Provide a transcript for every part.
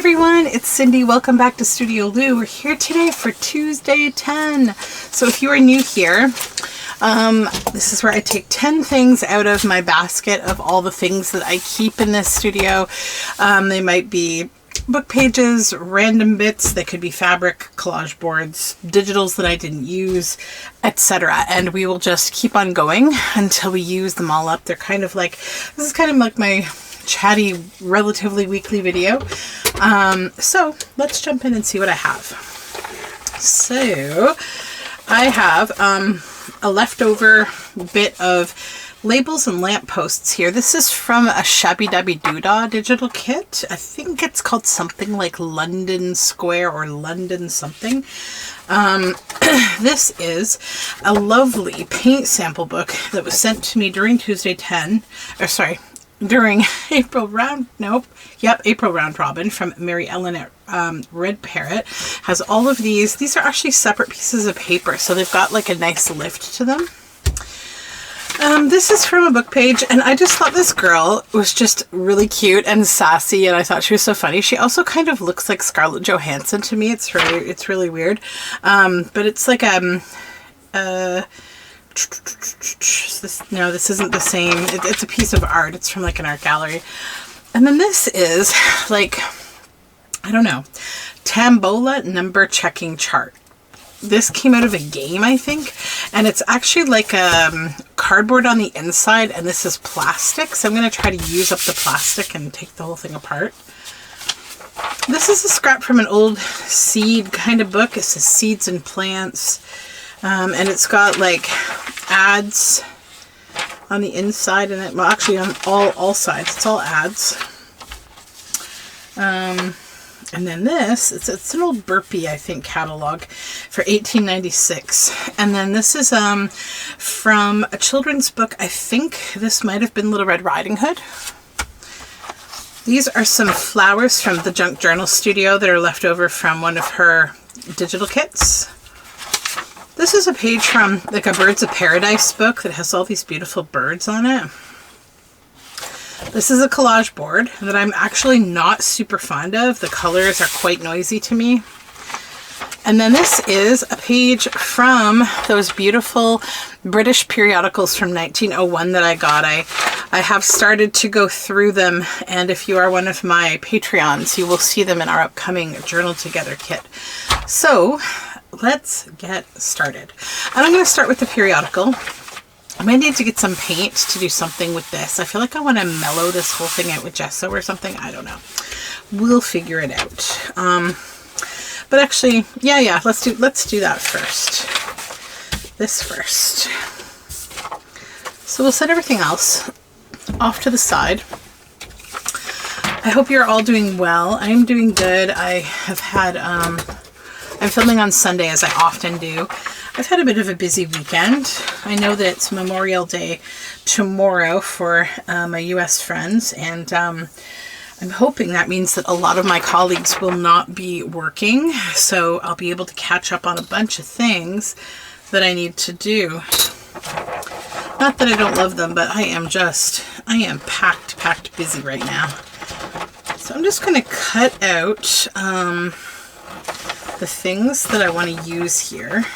everyone, it's Cindy. Welcome back to Studioloo. We're here today for Tuesday 10. So if you are new here, this is where I take 10 things out of my basket of all the things that I keep in this studio. They might be book pages, random bits, they could be fabric, collage boards, digitals that I didn't use, etc. And we will just keep on going until we use them all up. They're kind of like, this is kind of like my chatty, relatively weekly video. So let's jump in and see what I have. So I have a leftover bit of labels and lampposts here. This is from a Shabby Dabby Doodah digital kit. I think it's called something like London Square or London something. This is a lovely paint sample book that was sent to me during during April round robin from Mary Ellen at Red Parrot. Has all of these are actually separate pieces of paper, so they've got like a nice lift to them. This is from a book page, and I just thought this girl was just really cute and sassy, and I thought she was so funny. She also kind of looks like Scarlett Johansson to me. It's really weird. But it's like this isn't the same. It's a piece of art. It's from like an art gallery. And then this is like, I don't know, Tambola number checking chart. This came out of a game, I think, and it's actually like cardboard on the inside, and this is plastic, so I'm going to try to use up the plastic and take the whole thing apart. This is a scrap from an old seed kind of book. It says Seeds and Plants, and it's got like ads on the inside, and well, actually on all sides, it's all ads. And then this, it's an old Burpee, I think, catalog for $18.96. And then this is from a children's book. I think this might have been Little Red Riding Hood. These are some flowers from the Junk Journal Studio that are left over from one of her digital kits. This is a page from like a Birds of Paradise book that has all these beautiful birds on it. This is a collage board that I'm actually not super fond of. The colors are quite noisy to me. And then this is a page from those beautiful British periodicals from 1901 that I got. I have started to go through them, and if you are one of my Patreons, you will see them in our upcoming Journal Together kit. So let's get started. And I'm going to start with the periodical. I might need to get some paint to do something with this. I feel like I want to mellow this whole thing out with gesso or something. I don't know. We'll figure it out. But actually, yeah, let's do that first. This first. So we'll set everything else off to the side. I hope you're all doing well. I'm doing good. I have had, I'm filming on Sunday, as I often do. I've had a bit of a busy weekend. I know that it's Memorial Day tomorrow for my US friends, and I'm hoping that means that a lot of my colleagues will not be working, so I'll be able to catch up on a bunch of things that I need to do. Not that I don't love them, but I am packed busy right now. So I'm just going to cut out the things that I want to use here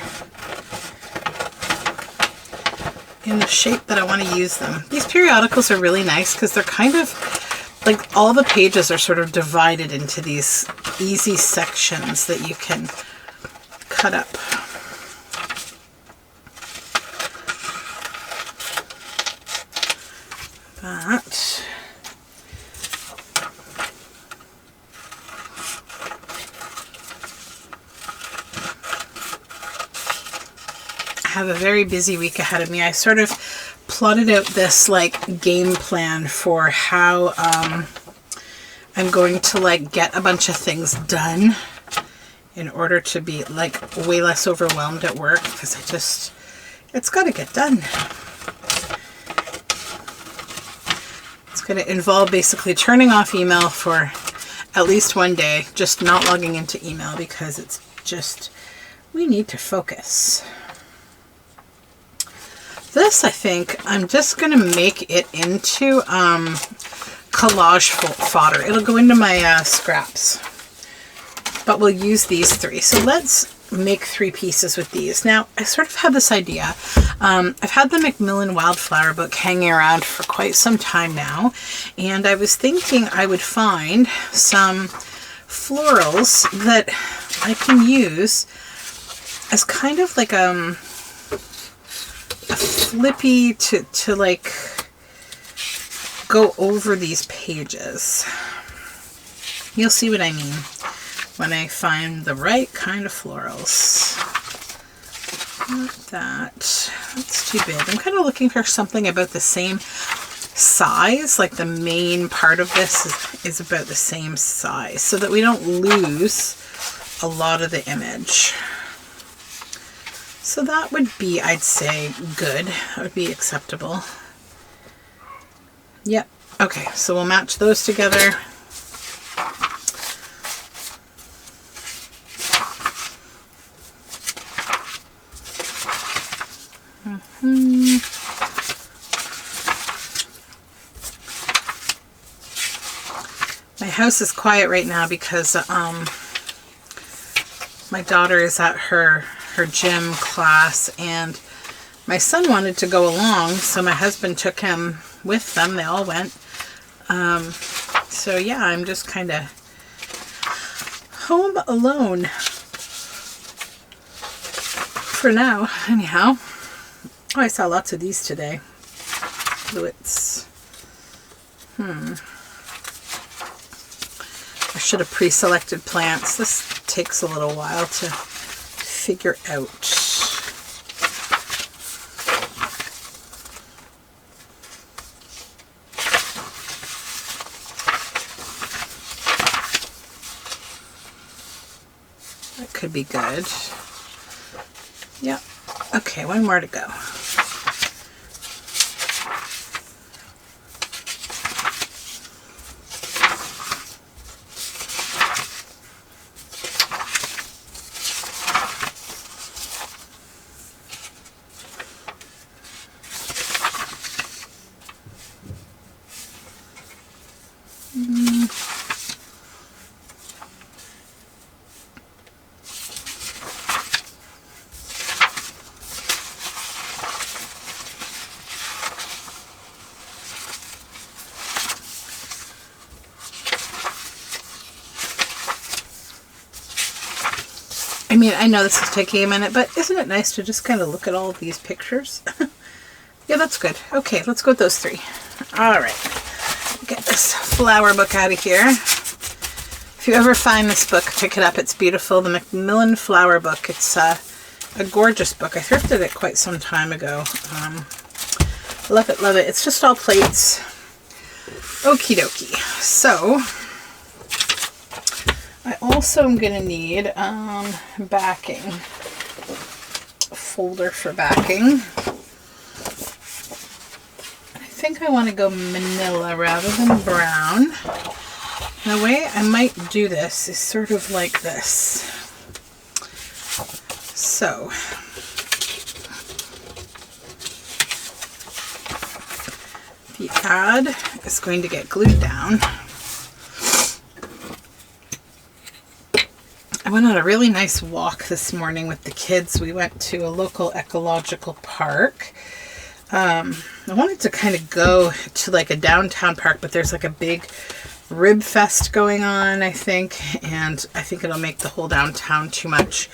in the shape that I want to use them. These periodicals are really nice because they're kind of like all the pages are sort of divided into these easy sections that you can cut up. That. I have a very busy week ahead of me. I sort of plotted out this like game plan for how I'm going to like get a bunch of things done in order to be like way less overwhelmed at work, because it's got to get done. It's going to involve basically turning off email for at least one day, just not logging into email, because it's just, we need to focus. This, I think, I'm just going to make it into collage fodder. It'll go into my scraps. but we'll use these 3. So let's make 3 pieces with these. Now, I sort of had this idea. I've had the Macmillan Wildflower book hanging around for quite some time now, and I was thinking I would find some florals that I can use as kind of like a flippy to like go over these pages. You'll see what I mean when I find the right kind of florals. Not that. That's too big. I'm kind of looking for something about the same size, like the main part of this is about the same size, so that we don't lose a lot of the image. So that would be, I'd say, good. That would be acceptable. Yep. Okay, so we'll match those together. My house is quiet right now because my daughter is at her gym class, and my son wanted to go along, so my husband took him with them. They all went. So yeah, I'm just kind of home alone for now. Anyhow, oh, I saw lots of these today. Fluids. I should have pre-selected plants. This takes a little while to figure out. That could be good. Yep. Okay, one more to go. I mean, I know this is taking a minute, but isn't it nice to just kind of look at all of these pictures? Yeah, that's good. Okay, let's go with those 3. All right. Get this flower book out of here. If you ever find this book, pick it up. It's beautiful. The Macmillan Flower Book. It's a gorgeous book. I thrifted it quite some time ago. Love it, love it. It's just all plates. Okie dokie. So I also am going to need backing. A folder for backing. I think I want to go manila rather than brown. And the way I might do this is sort of like this. So the ad is going to get glued down. I went on a really nice walk this morning with the kids. We went to a local ecological park. I wanted to kind of go to like a downtown park, but there's like a big rib fest going on, I think, and I think it'll make the whole downtown too much,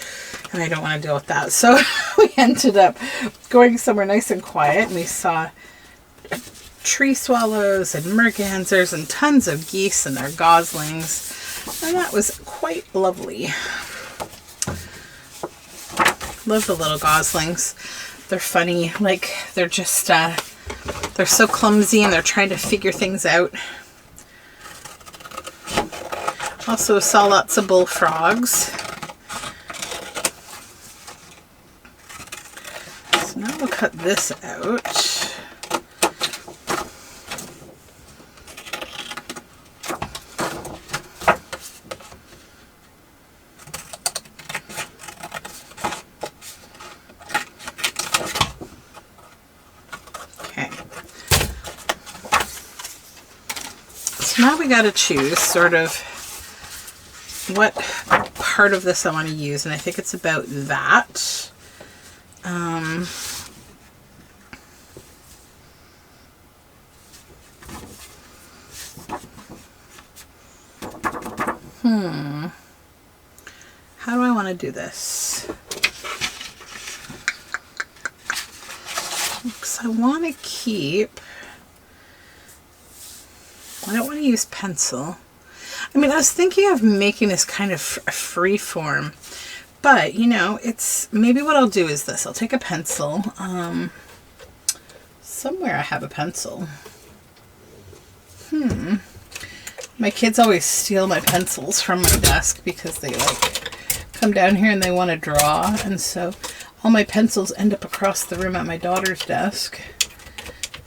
and I don't want to deal with that. So we ended up going somewhere nice and quiet, and we saw tree swallows and mergansers and tons of geese and their goslings, and that was quite lovely. Love the little goslings. They're funny. Like, they're just, they're so clumsy, and they're trying to figure things out. Also saw lots of bullfrogs. So now we'll cut this out. Now we got to choose sort of what part of this I want to use, and I think it's about that. How do I want to do this? Because I want to keep... I don't want to use pencil. I mean, I was thinking of making this kind of a free form, but you know, it's maybe what I'll do is this. I'll take a pencil. Somewhere I have a pencil. My kids always steal my pencils from my desk because they like come down here and they want to draw, and so all my pencils end up across the room at my daughter's desk,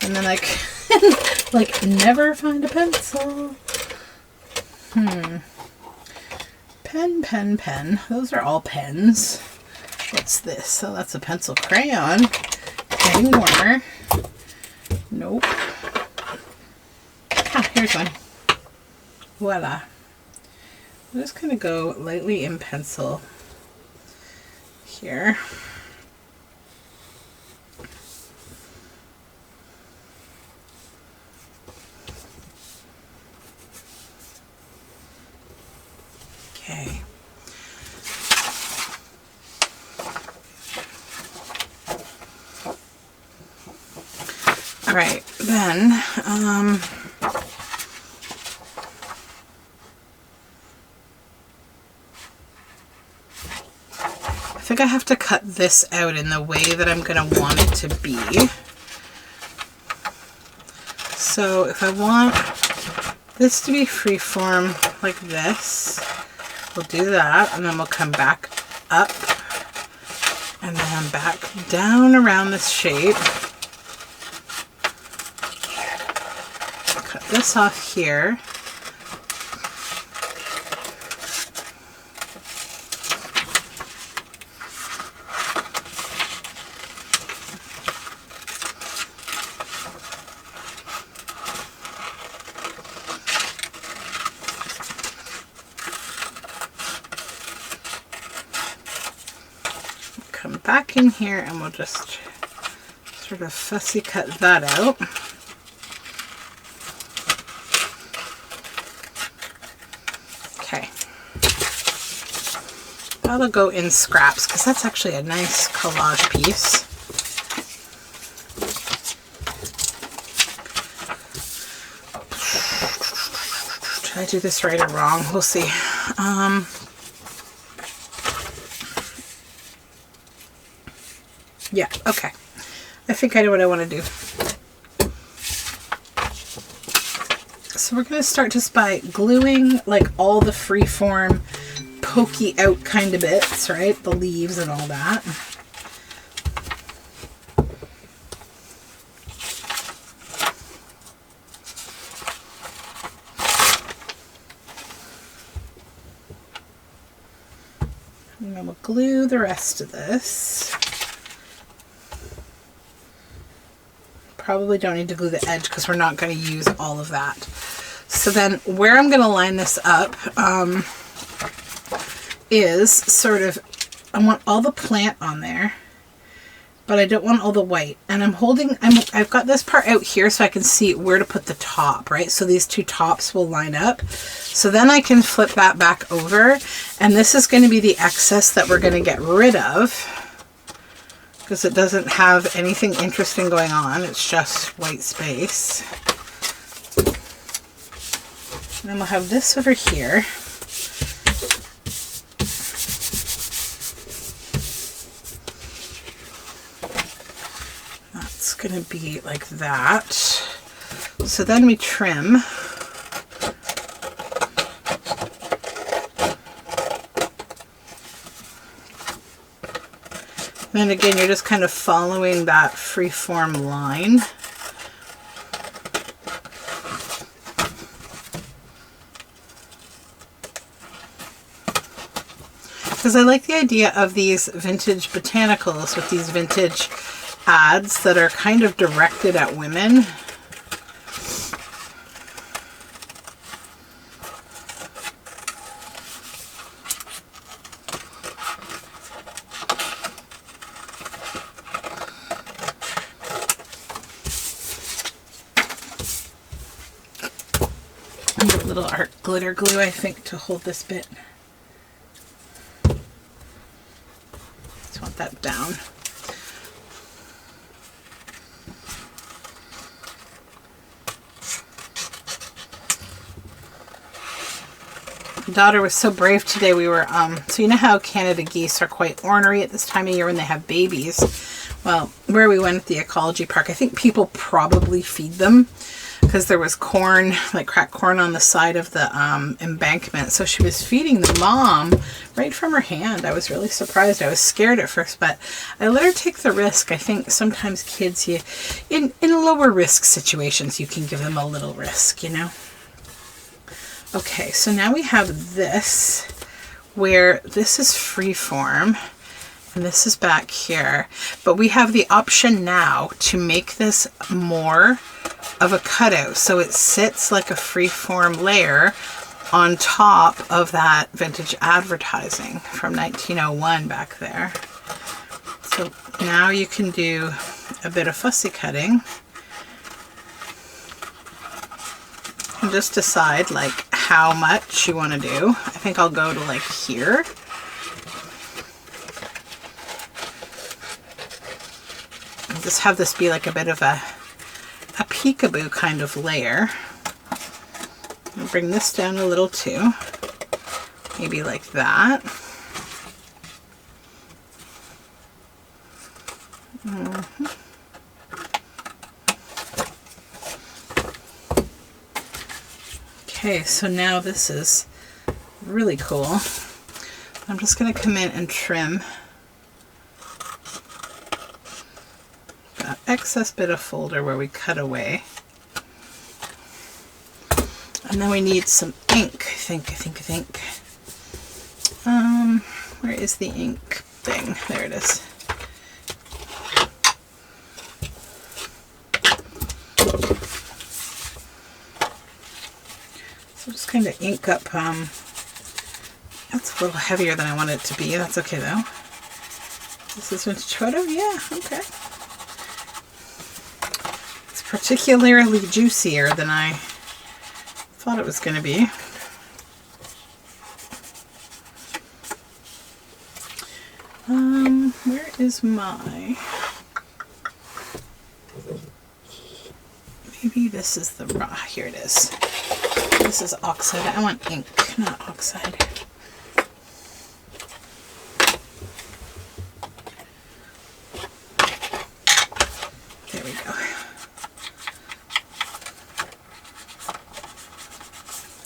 and then I can like never find a pencil. Pen. Those are all pens. What's this? Oh, that's a pencil crayon. Getting warmer. Nope. Ah, here's one. Voila. I'm just going to go lightly in pencil here. Okay. All right, then, I think I have to cut this out in the way that I'm going to want it to be. So if I want this to be freeform like this, we'll do that, and then we'll come back up and then back down around this shape. Cut this off here. Come back in here and we'll just sort of fussy cut that out. Okay. That'll go in scraps because that's actually a nice collage piece. Did I do this right or wrong? We'll see. Yeah, okay. I think I know what I want to do. So we're going to start just by gluing like all the freeform pokey out kind of bits, right? The leaves and all that. And then we'll glue the rest of this. Probably don't need to glue the edge because we're not going to use all of that. So then where I'm going to line this up is sort of, I want all the plant on there, but I don't want all the white. And I've got this part out here so I can see where to put the top, right? So these two tops will line up. So then I can flip that back over, and this is going to be the excess that we're going to get rid of, because it doesn't have anything interesting going on. It's just white space. And then we'll have this over here. That's going to be like that. So then we trim. And again, you're just kind of following that freeform line. Because I like the idea of these vintage botanicals with these vintage ads that are kind of directed at women. And a little art glitter glue, I think, to hold this bit. Just want that down. My daughter was so brave today. We were, so you know how Canada geese are quite ornery at this time of year when they have babies? Well, where we went at the ecology park, I think people probably feed them because there was corn, like cracked corn on the side of the embankment. So she was feeding the mom right from her hand. I was really surprised. I was scared at first, but I let her take the risk. I think sometimes kids, in lower risk situations, you can give them a little risk, you know? Okay, so now we have this, where this is freeform, and this is back here. But we have the option now to make this more of a cutout, so it sits like a freeform layer on top of that vintage advertising from 1901 back there. So now you can do a bit of fussy cutting and just decide like how much you want to do. I think I'll go to like here. And just have this be like a bit of a peekaboo kind of layer. I'll bring this down a little too. Maybe like that. Okay, so now this is really cool. I'm just going to come in and trim that excess bit of folder where we cut away. And then we need some ink, I think. Where is the ink thing? There it is. So just kind of ink up, that's a little heavier than I want it to be. That's okay though. This is vintage photo? Yeah, okay. It's particularly juicier than I thought it was going to be. Where is my... Maybe this is the raw. Here it is. This is oxide. I want ink, not oxide. There we go.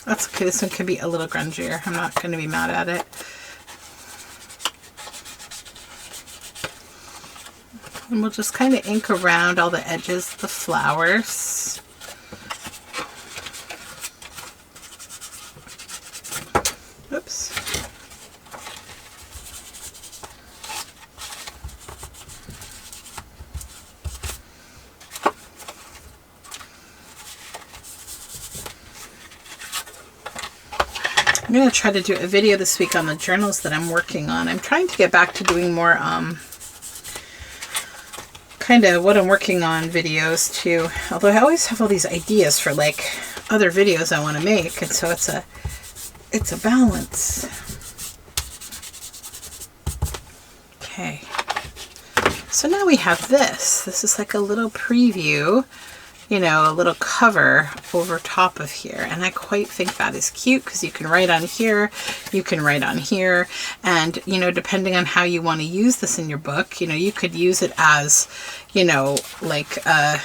That's okay. This one could be a little grungier. I'm not going to be mad at it. And we'll just kind of ink around all the edges of the flowers. Oops. I'm going to try to do a video this week on the journals that I'm working on. I'm trying to get back to doing more kind of what I'm working on videos too. Although I always have all these ideas for like other videos I want to make, and so it's a balance. Okay. So now we have this. This is like a little preview, you know, a little cover over top of here. And I quite think that is cute because you can write on here, you can write on here. And, you know, depending on how you want to use this in your book, you know, you could use it as, you know, like a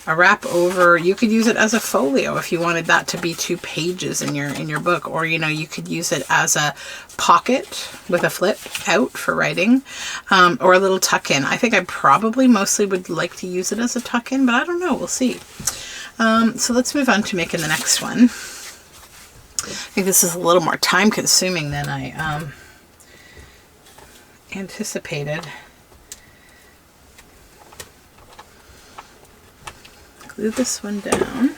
wrap over. You could use it as a folio if you wanted that to be 2 pages in your book, or you know, you could use it as a pocket with a flip out for writing, or a little tuck-in. I think I probably mostly would like to use it as a tuck-in, but I don't know, we'll see. So let's move on to making the next one. I think this is a little more time consuming than I anticipated. Glue this one down.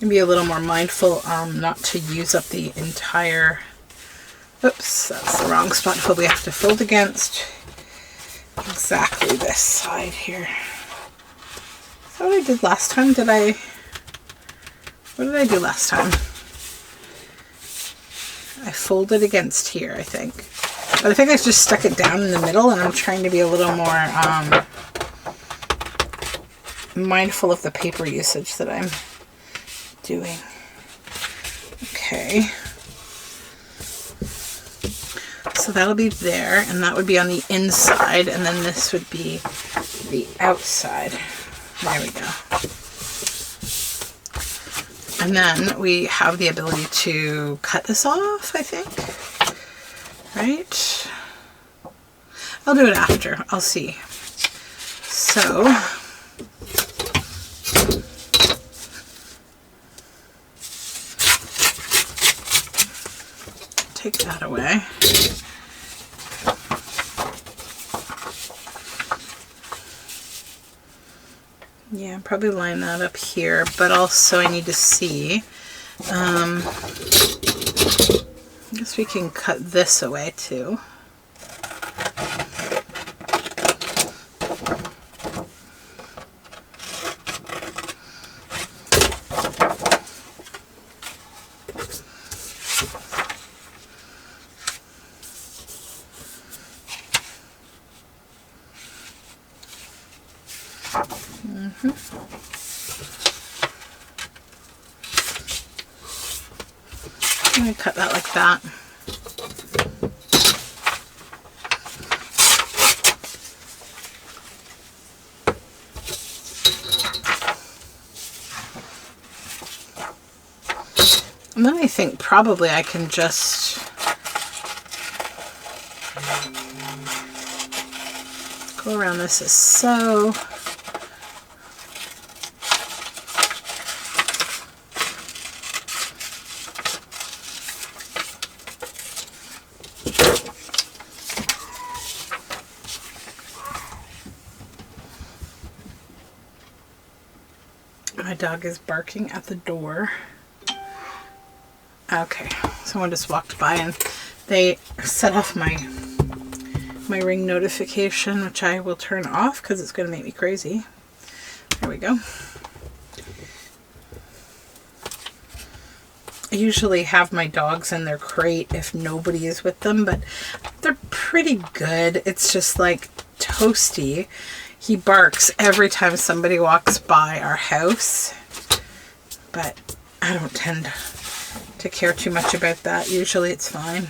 And be a little more mindful not to use up the entire, oops, that's the wrong spot. We have to fold against exactly this side here. Is that what I did last time? What did I do last time? I folded against here, I think. But I think I just stuck it down in the middle, and I'm trying to be a little more mindful of the paper usage that I'm doing. Okay. So that'll be there, and that would be on the inside, and then this would be the outside. There we go. And then we have the ability to cut this off, I think. Right? I'll do it after. I'll see. So, take that away. Yeah, probably line that up here, but also I need to see. I guess we can cut this away too. I'm going to cut that like that. And then I think probably I can just go around this as so. My dog is barking at the door. Okay, someone just walked by and they set off my ring notification, which I will turn off because it's going to make me crazy. There we go. I usually have my dogs in their crate if nobody is with them, but they're pretty good. It's just like Toasty. He barks every time somebody walks by our house, but I don't tend to care too much about that. Usually it's fine.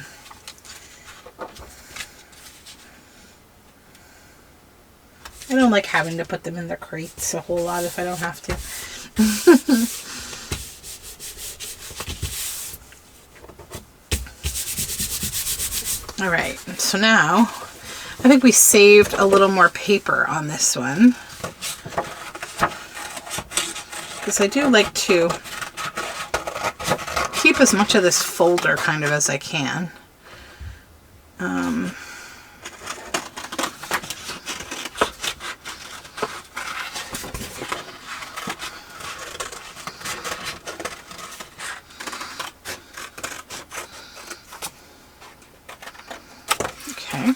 I don't like having to put them in their crates a whole lot if I don't have to. All right, so now I think we saved a little more paper on this one because I do like to keep as much of this folder kind of as I can. Okay.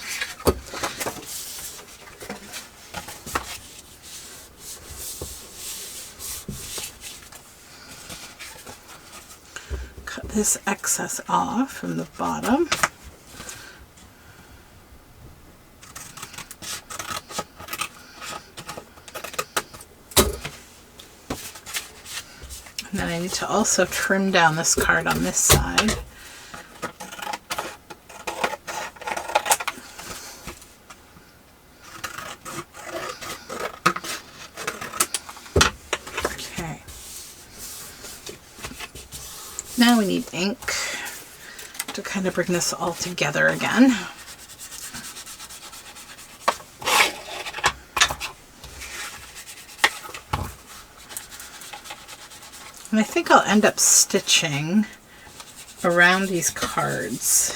Cut this excess off from the bottom. And then I need to also trim down this card on this side. Okay. Now we need ink to kind of bring this all together again. And I think I'll end up stitching around these cards.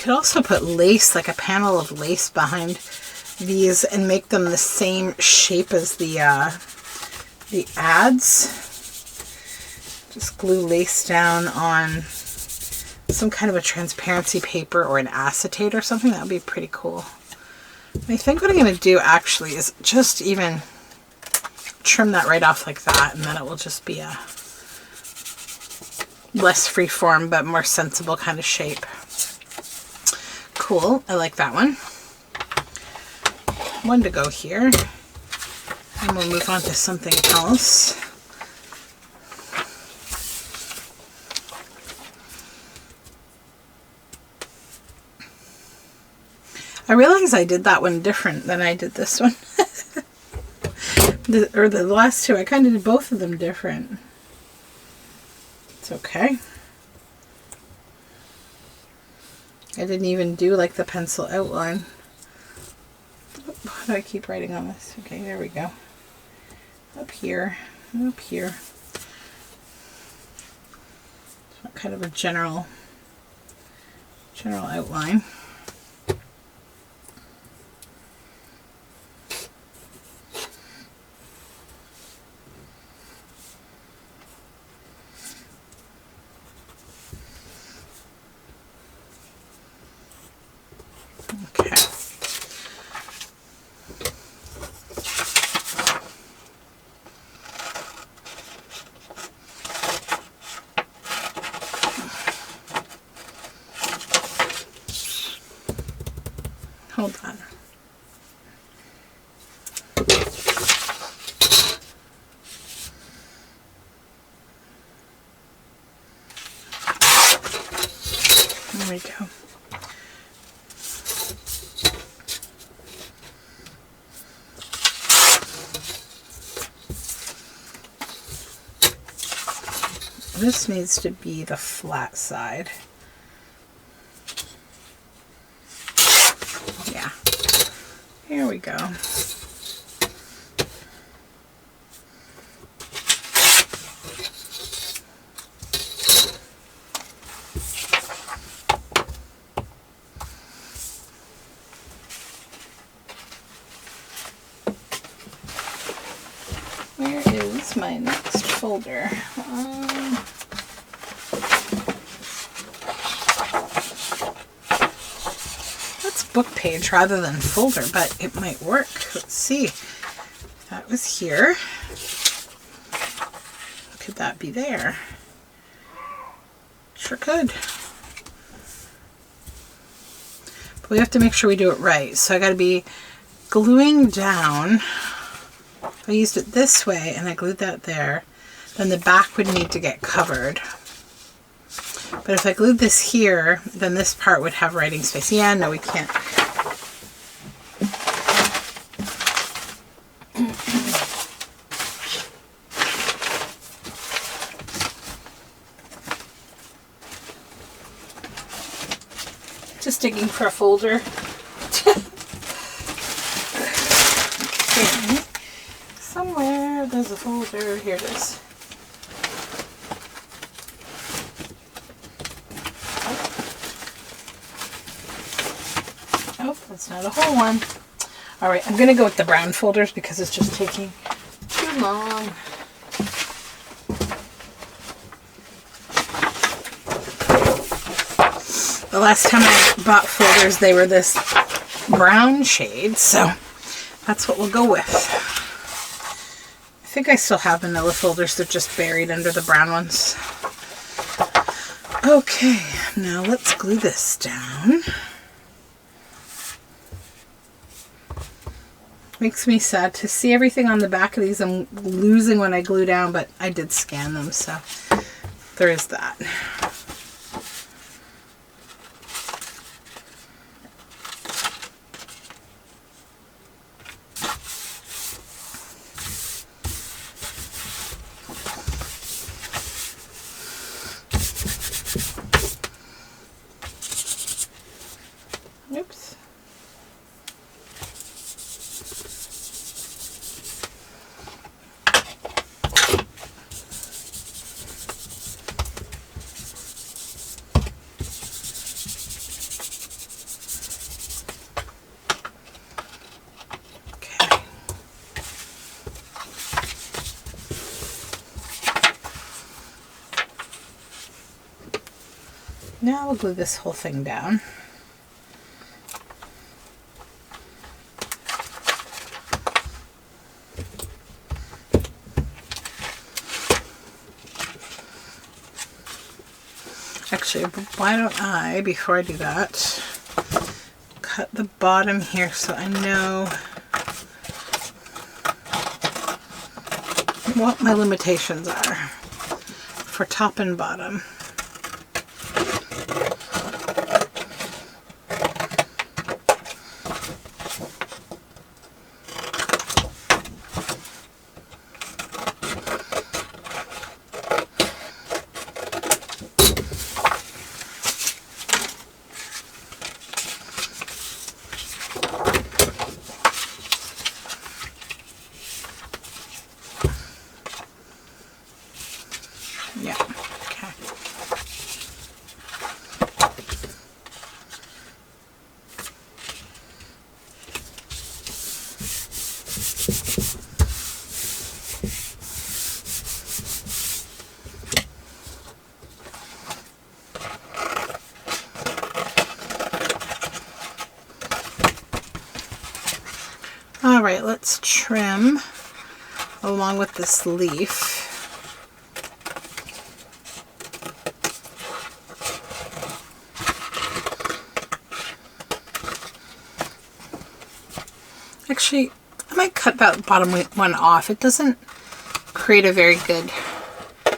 could also put lace, like a panel of lace behind these and make them the same shape as the ads. Just glue lace down on some kind of a transparency paper or an acetate or something. That would be pretty cool. I think what I'm going to do actually is just even trim that right off like that, and then it will just be a less freeform but more sensible kind of shape. Cool. I like that one. One to go here. And we'll move on to something else. I realize I did that one different than I did this one. the last two, I kind of did both of them different. It's okay. I didn't even do like the pencil outline. How do I keep writing on this? Okay, there we go. Up here, up here. Kind of a general outline. Okay. Hold on. There we go. This needs to be the flat side. Yeah. Here we go. Where is my next folder? That's book page rather than folder, but it might work. Let's see. That was here. Could that be there? Sure could. But we have to make sure we do it right. So I got to be gluing down. I used it this way and I glued that there. Then the back would need to get covered. But if I glued this here, then this part would have writing space. Yeah, no, we can't. Just digging for a folder. Okay. Somewhere there's a folder. Here it is. Oh, that's not a whole one. All right, I'm going to go with the brown folders because it's just taking too long. The last time I bought folders, they were this brown shade, so that's what we'll go with. I think I still have vanilla folders. They're just buried under the brown ones. Okay, now let's glue this down. Makes me sad to see everything on the back of these. I'm losing when I glue down, but I did scan them, so there is that. Oops. Now we'll glue this whole thing down. Actually, why don't I, before I do that, cut the bottom here so I know what my limitations are for top and bottom. Yeah, okay. All right, let's trim along with this leaf. Actually, I might cut that bottom one off. It doesn't create a very good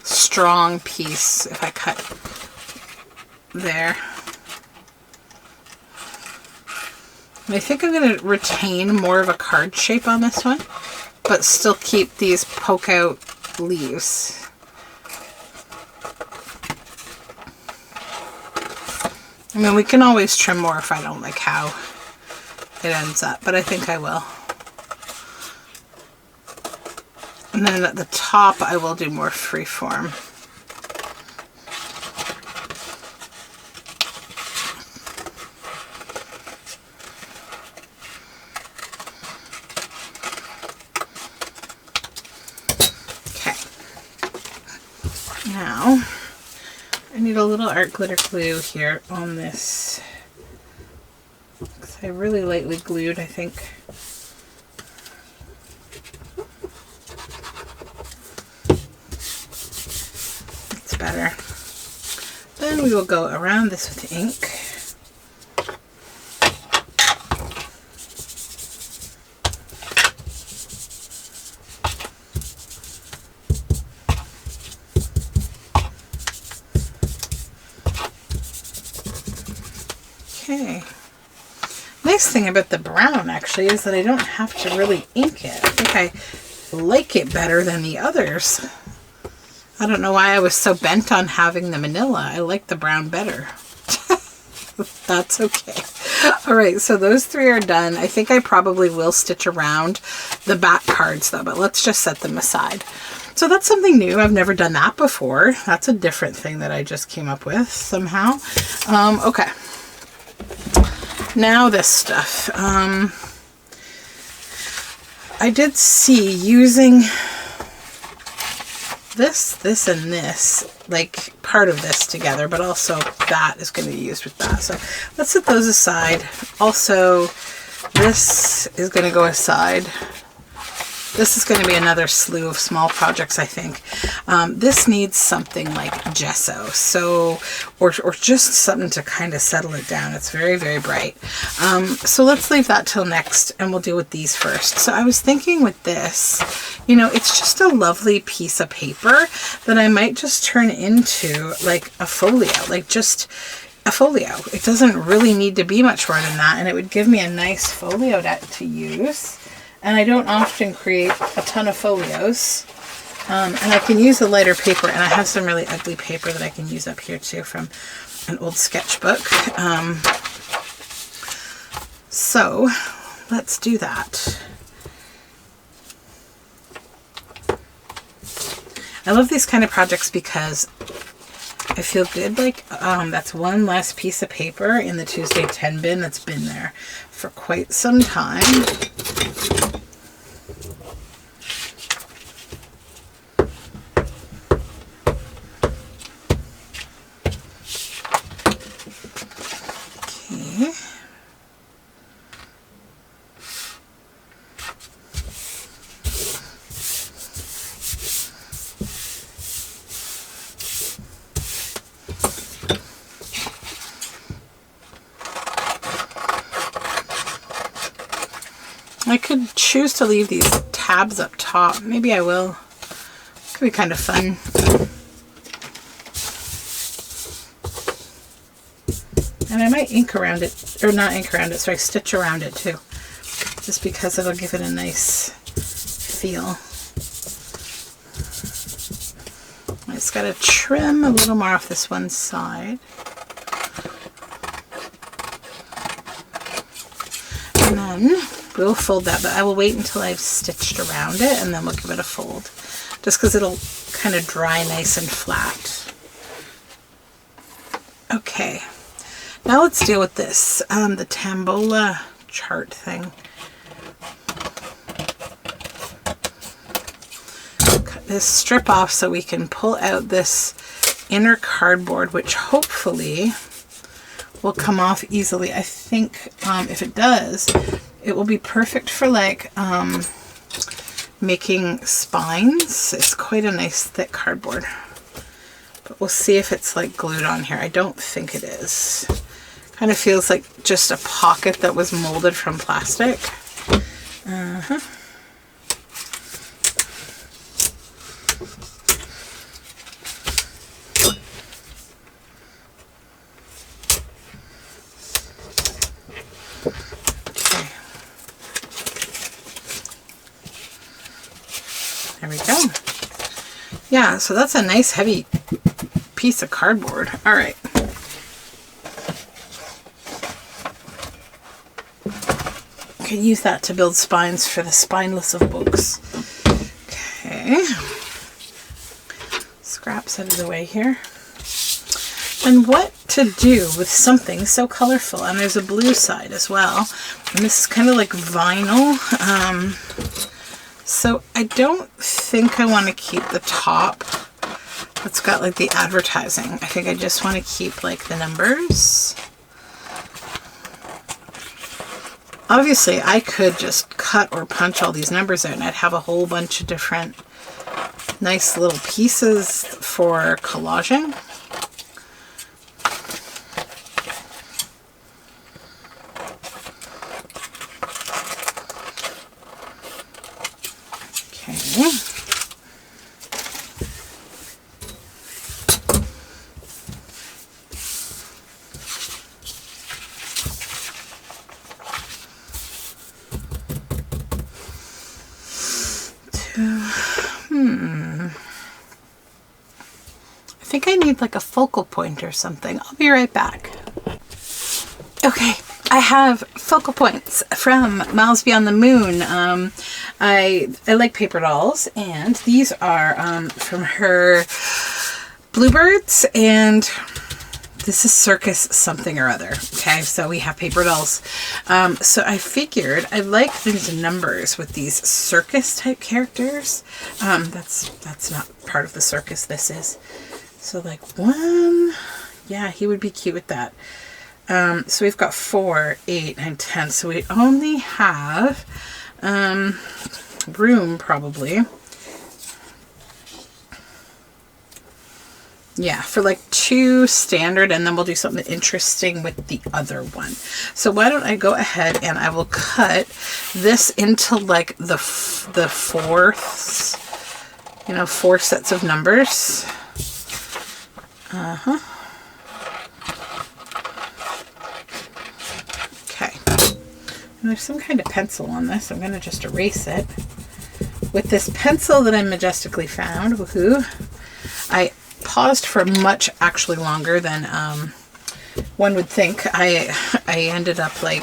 strong piece if I cut there. And I think I'm going to retain more of a card shape on this one, but still keep these poke out leaves. I mean, we can always trim more if I don't like how it ends up, but I think I will. And then at the top, I will do more freeform. Okay. Now, I need a little art glitter glue here on this. I really lightly glued, I think. That's better. Then we will go around this with ink. Okay. Nice thing about the brown actually is that I don't have to really ink it. I think I like it better than the others. I don't know why I was so bent on having the manila. I like the brown better. That's okay. All right, so those three are done. I think I probably will stitch around the back cards though, but let's just set them aside. So that's something new. I've never done that before. That's a different thing that I just came up with somehow. Okay. Now this stuff. I did see using this, and this, like part of this together, but also that is going to be used with that. So let's set those aside. Also, this is going to go aside. This is going to be another slew of small projects, I think. This needs something like gesso, so or just something to kind of settle it down. It's very, very bright. So let's leave that till next, and we'll deal with these first. So I was thinking with this, you know, it's just a lovely piece of paper that I might just turn into like a folio, like just a folio. It doesn't really need to be much more than that, and it would give me a nice folio to use. And I don't often create a ton of folios. And I can use a lighter paper, and I have some really ugly paper that I can use up here too from an old sketchbook. So let's do that. I love these kind of projects because I feel good, like that's one less piece of paper in the Tuesday 10 bin that's been there for quite some time. I could choose to leave these tabs up top. Maybe I will. Could be kind of fun. And I might ink around it, or not ink around it, so I stitch around it too. Just because it'll give it a nice feel. I just gotta trim a little more off this one side. And then we'll fold that, but I will wait until I've stitched around it and then we'll give it a fold. Just because it'll kind of dry nice and flat. Okay. Now let's deal with this, the Tambola chart thing. Cut this strip off so we can pull out this inner cardboard, which hopefully will come off easily. I think if it does, it will be perfect for like making spines. It's quite a nice thick cardboard. But we'll see if it's like glued on here. I don't think it is. Kind of feels like just a pocket that was molded from plastic. Okay. There we go. Yeah, so that's a nice heavy piece of cardboard. All right. Can use that to build spines for the spineless of books. Okay. Scraps out of the way here. And what to do with something so colorful. And there's a blue side as well. And this is kind of like vinyl. So I don't think I want to keep the top that's got like the advertising. I think I just want to keep like the numbers. Obviously, I could just cut or punch all these numbers out and I'd have a whole bunch of different nice little pieces for collaging. Okay. I think I need like a focal point or something. I'll be right back. Okay, I have focal points from Miles Beyond the Moon. I like paper dolls, and these are from her Bluebirds, and this is Circus something or other. Okay, so we have paper dolls. So I figured I like these numbers with these circus type characters. That's not part of the circus, this is. So like 1, yeah, he would be cute with that. So we've got 4, 8, 9, 10. So we only have room probably. Yeah, for like 2 standard, and then we'll do something interesting with the other one. So why don't I go ahead and I will cut this into like the fourths, you know, 4 sets of numbers. Okay. And there's some kind of pencil on this. I'm going to just erase it with this pencil that I majestically found. Woohoo! I paused for much actually longer than one would think. I ended up like,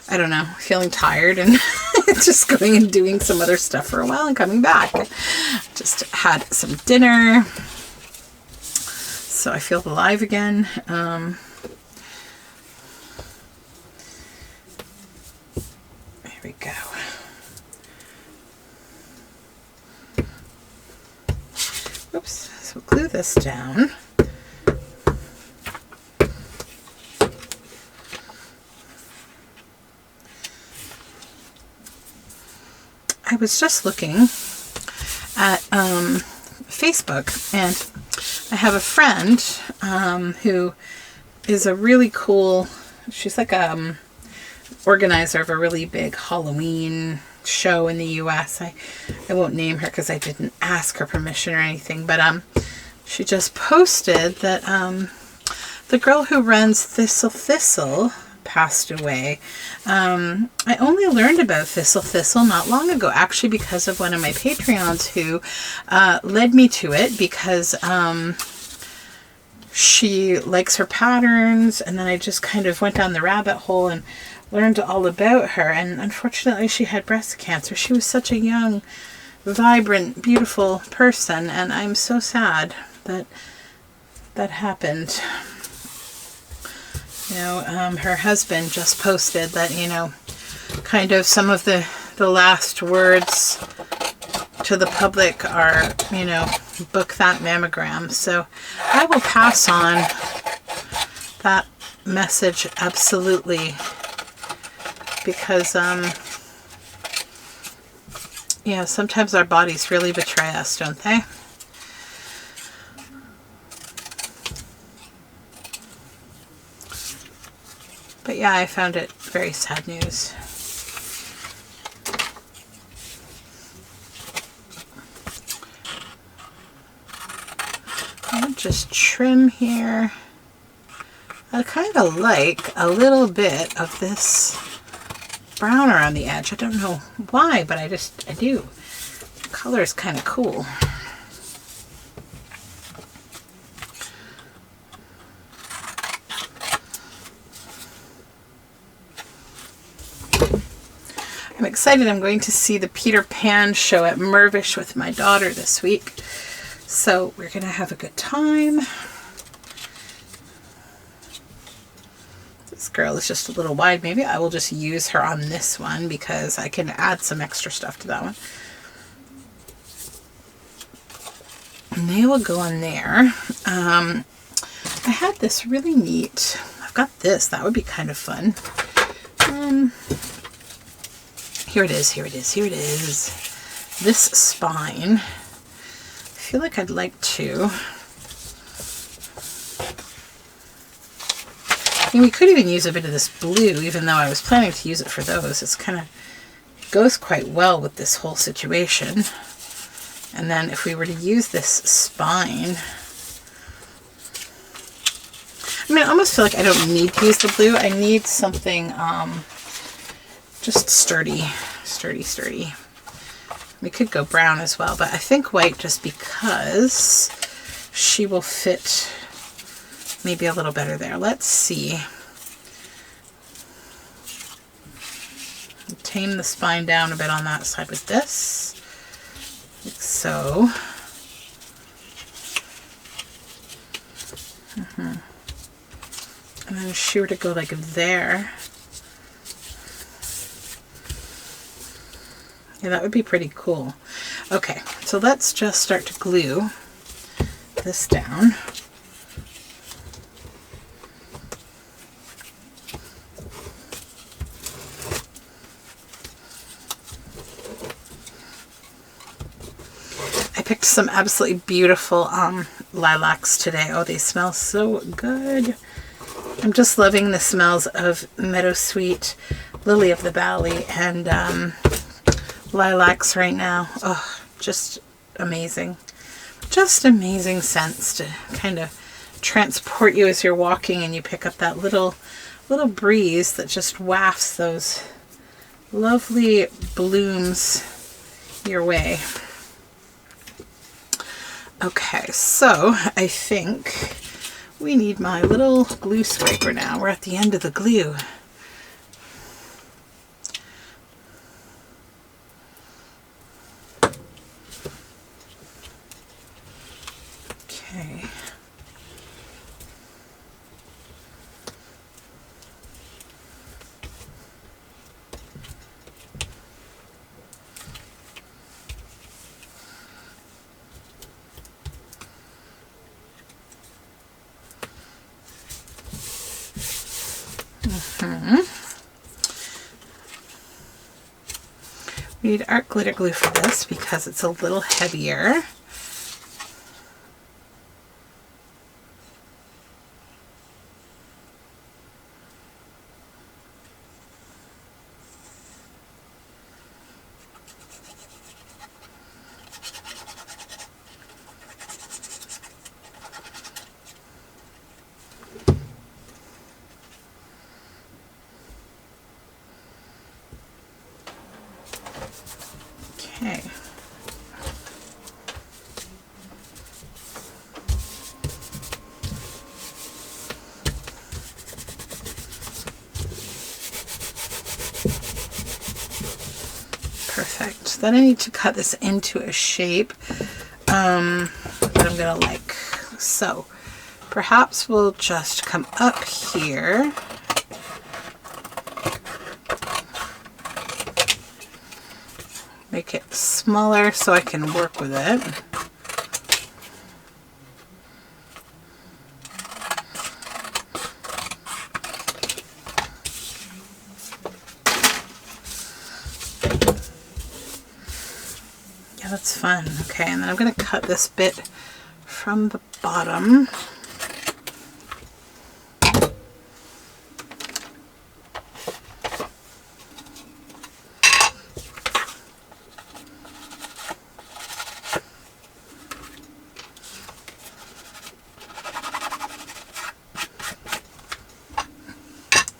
I don't know, feeling tired and just going and doing some other stuff for a while and coming back. Just had some dinner. So I feel alive again. There we go. Oops. So glue this down. I was just looking at Facebook, and I have a friend who is a really cool, she's like a organizer of a really big Halloween show in the US. I won't name her because I didn't ask her permission or anything, but she just posted that the girl who runs Thistle passed away. I only learned about Thistle not long ago, actually, because of one of my Patreons who led me to it, because she likes her patterns, and then I just kind of went down the rabbit hole and learned all about her. And unfortunately she had breast cancer. She was such a young, vibrant, beautiful person, and I'm so sad that that happened. You know, her husband just posted that, you know, kind of some of the last words to the public are, you know, book that mammogram. So I will pass on that message, absolutely, because yeah, sometimes our bodies really betray us, don't they? But yeah, I found it very sad news. I'll just trim here. I kind of like a little bit of this brown around the edge. I don't know why, but I do. The color is kind of cool. I'm excited. I'm going to see the Peter Pan show at Mervish with my daughter this week. So we're going to have a good time. This girl is just a little wide. Maybe I will just use her on this one because I can add some extra stuff to that one. And they will go on there. I had this really neat. I've got this. That would be kind of fun. Here it is, here it is, here it is. This spine. I feel like I'd like to. I mean, we could even use a bit of this blue, even though I was planning to use it for those. It's kind of goes quite well with this whole situation. And then if we were to use this spine, I mean, I almost feel like I don't need to use the blue. I need something just sturdy. We could go brown as well, but I think white, just because she will fit maybe a little better there. Let's see. Tame the spine down a bit on that side with this, like so. And then if she were to go like there, yeah, that would be pretty cool. Okay, so let's just start to glue this down. I picked some absolutely beautiful lilacs today. Oh, they smell so good. I'm just loving the smells of meadowsweet, lily of the valley, and lilacs right now. Oh, just amazing. Just amazing scents to kind of transport you as you're walking, and you pick up that little breeze that just wafts those lovely blooms your way. Okay, so I think we need my little glue scraper now. We're at the end of the glue. Okay. We need art glitter glue for this because it's a little heavier. So then I need to cut this into a shape that I'm gonna like. So perhaps we'll just come up here. Make it smaller so I can work with it. Yeah, that's fun. Okay, and then I'm going to cut this bit from the bottom.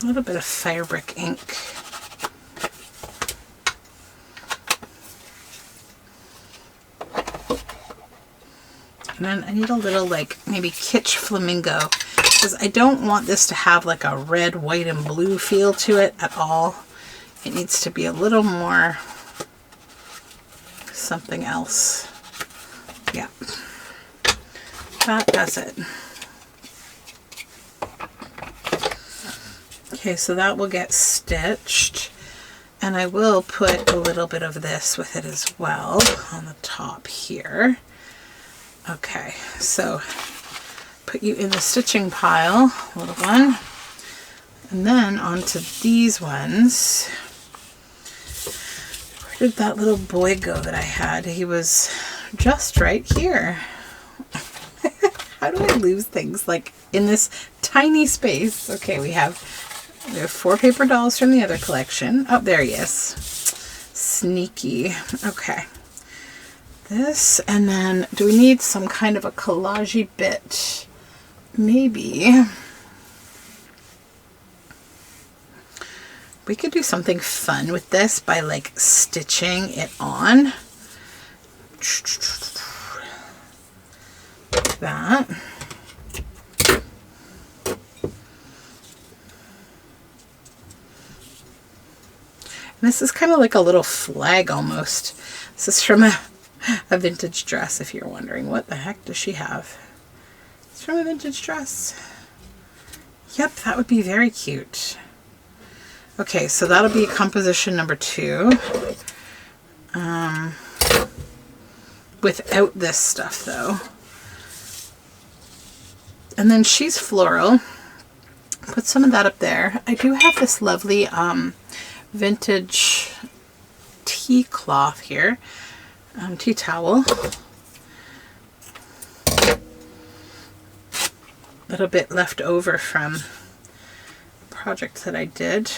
A little bit of fabric ink. And then I need a little like maybe kitsch flamingo, because I don't want this to have like a red, white, and blue feel to it at all. It needs to be a little more something else. Yeah, that does it. Okay, so that will get stitched, and I will put a little bit of this with it as well on the top here. Okay, so put you in the stitching pile, little one, and then onto these ones. Where did that little boy go that I had? He was just right here. How do I lose things like in this tiny space? Okay, we have 4 paper dolls from the other collection. Oh, there he is. Sneaky. Okay. This, and then do we need some kind of a collage-y bit? Maybe. We could do something fun with this by like stitching it on. Like that. And this is kind of like a little flag almost. This is from a vintage dress, if you're wondering. What the heck does she have? It's from a vintage dress. Yep, that would be very cute. Okay, so that'll be composition number 2. Without this stuff though. And then she's floral. Put some of that up there. I do have this lovely vintage tea cloth here, tea towel. A little bit left over from a project that I did.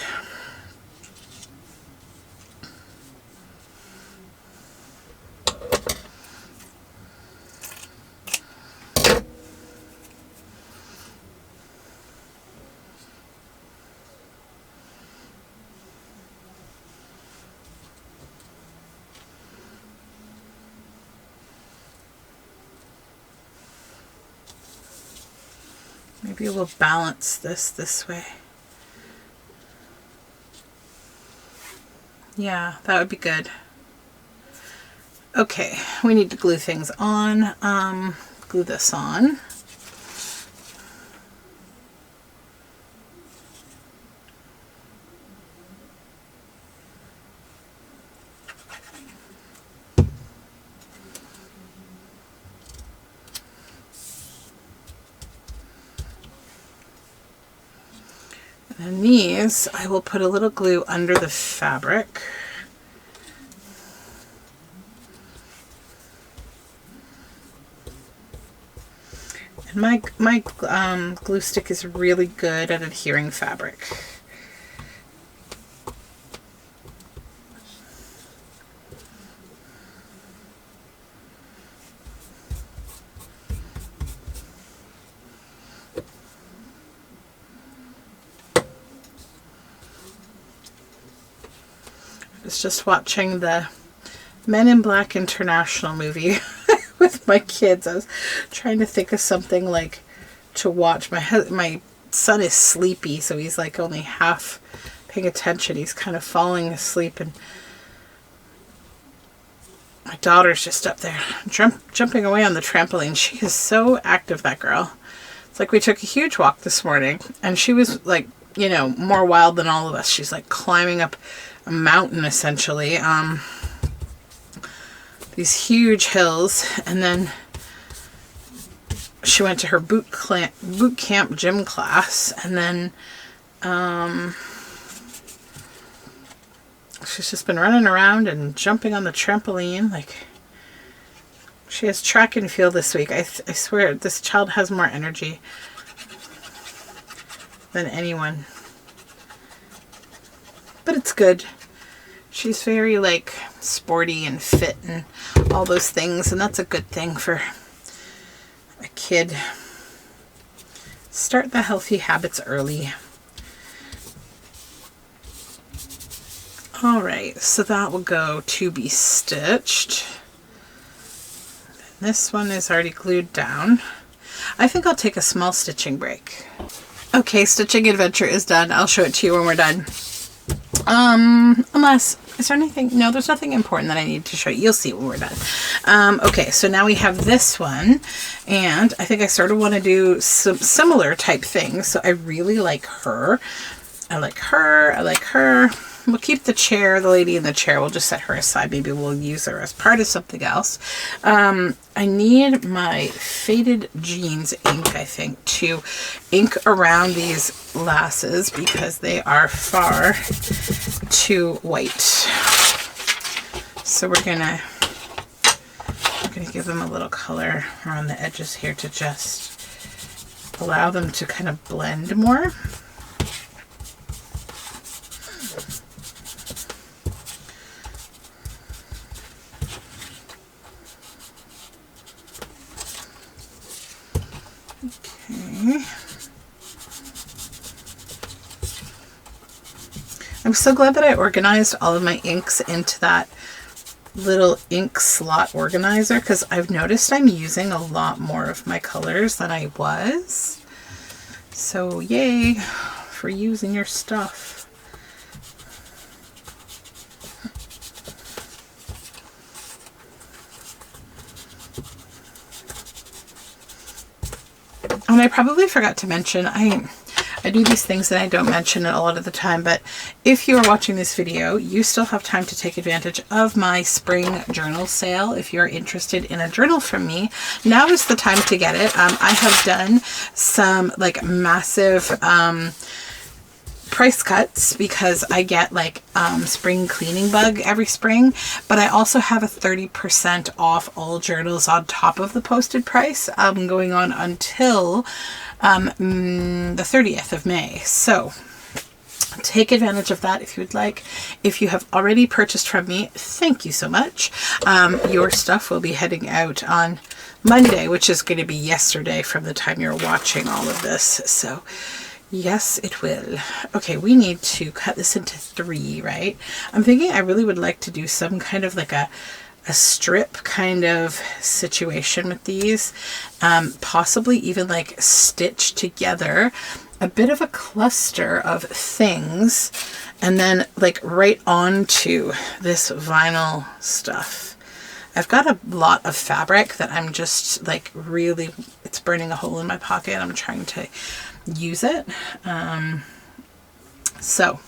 Maybe we'll balance this way. Yeah, that would be good. Okay, we need to glue things on. Glue this on. And these, I will put a little glue under the fabric. And my glue stick is really good at adhering fabric. I was just watching the Men in Black International movie with my kids. I was trying to think of something like to watch. My son is sleepy, so he's like only half paying attention. He's kind of falling asleep, and My daughter's just up there jumping away on the trampoline. She is so active, that girl. It's like we took a huge walk this morning and she was like, you know, more wild than all of us. She's like climbing up a mountain essentially. These huge hills, and then she went to her boot camp gym class, and then she's just been running around and jumping on the trampoline. Like, she has track and field this week. I swear this child has more energy than anyone, but it's good. She's very like sporty and fit and all those things, and that's a good thing for a kid. Start the healthy habits early. All right, so that will go to be stitched. This one is already glued down. I think I'll take a small stitching break. Okay, stitching adventure is done. I'll show it to you when we're done. Unless, is there anything? No, there's nothing important that I need to show you. You'll see when we're done. Okay, so now we have this one, and I think I sort of want to do some similar type things. So I really like her. I like her. I like her. We'll keep the chair, the lady in the chair. We'll just set her aside. Maybe we'll use her as part of something else. I need my faded jeans ink, I think, to ink around these lasses because they are far too white. So we're gonna give them a little color around the edges here to just allow them to kind of blend more. I'm so glad that I organized all of my inks into that little ink slot organizer, because I've noticed I'm using a lot more of my colors than I was. So yay for using your stuff. And I probably forgot to mention, I do these things and I don't mention it a lot of the time, but if you are watching this video, you still have time to take advantage of my spring journal sale. If you're interested in a journal from me, now is the time to get it. I have done some like massive price cuts because I get like spring cleaning bug every spring, but I also have a 30% off all journals on top of the posted price going on until the 30th of May. So take advantage of that if you would like. If you have already purchased from me, thank you so much. Your stuff will be heading out on Monday, which is going to be yesterday from the time you're watching all of this. So yes, it will. Okay, we need to cut this into 3, right? I'm thinking I really would like to do some kind of like a strip kind of situation with these, possibly even like stitch together a bit of a cluster of things and then like right onto this vinyl stuff. I've got a lot of fabric that I'm just like really, it's burning a hole in my pocket. I'm trying to use it. So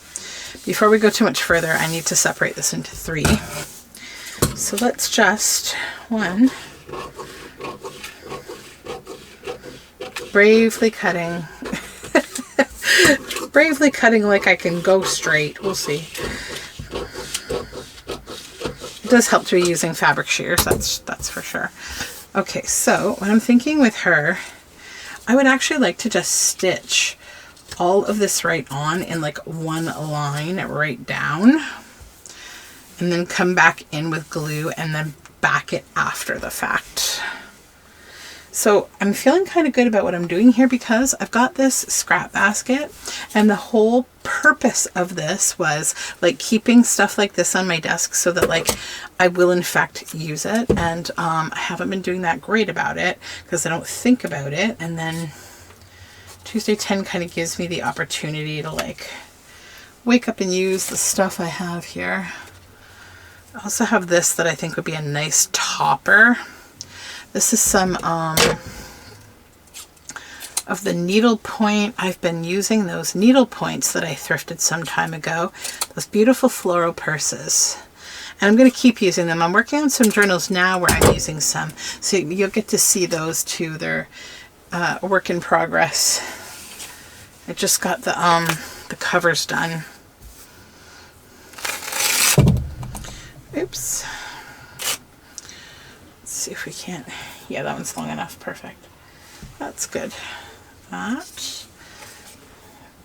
before we go too much further, I need to separate this into 3. So let's just, one, bravely cutting, bravely cutting like I can go straight. We'll see. It does help to be using fabric shears, that's for sure. Okay, so what I'm thinking with her, I would actually like to just stitch all of this right on in like one line right down, and then come back in with glue and then back it after the fact. So I'm feeling kind of good about what I'm doing here because I've got this scrap basket, and the whole purpose of this was like keeping stuff like this on my desk so that like I will in fact use it. And I haven't been doing that great about it because I don't think about it. And then Tuesday 10 kind of gives me the opportunity to like wake up and use the stuff I have here. I also have this that I think would be a nice topper. This is some of the needle point. I've been using those needle points that I thrifted some time ago. Those beautiful floral purses. And I'm going to keep using them. I'm working on some journals now where I'm using some. So you'll get to see those too. They're work in progress. I just got the covers done. Oops. Let's see if we can't. Yeah, that one's long enough. Perfect. That's good. That.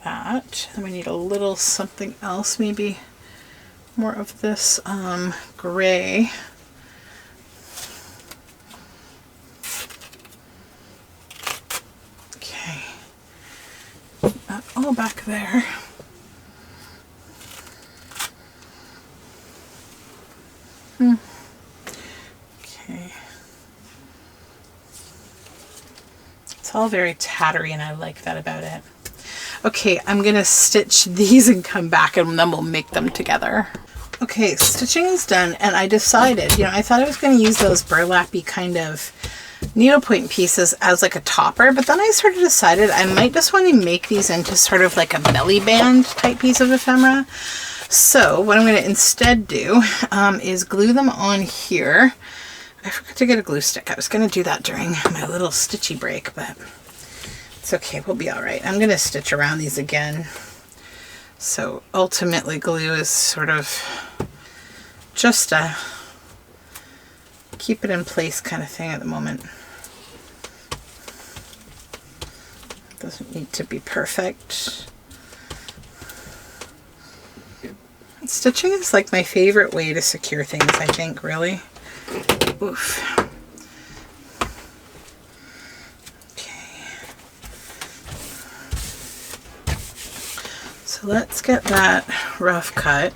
And we need a little something else, maybe more of this gray. Okay. That all back there. Okay. It's all very tattery and I like that about it. Okay, I'm gonna stitch these and come back and then we'll make them together. Okay, stitching is done and I decided, I thought I was gonna use those burlappy kind of needlepoint pieces as like a topper, but then I sort of decided I might just want to make these into sort of like a belly band type piece of ephemera. So what I'm going to instead do is glue them on here. I forgot to get a glue stick. I was going to do that during my little stitchy break, but it's okay. We'll be all right. I'm going to stitch around these again. So ultimately glue is sort of just a keep it in place kind of thing at the moment. Doesn't need to be perfect. Stitching is like my favorite way to secure things, I think, really. Oof. Okay. So let's get that rough cut.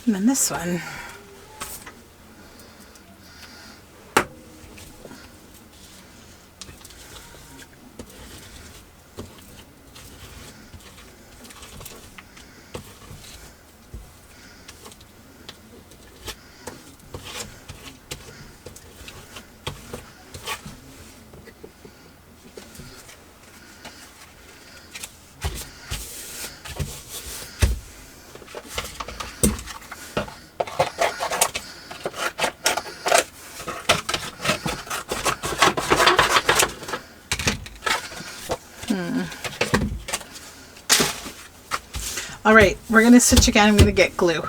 And then this one. All right, we're going to stitch again. I'm going to get glue.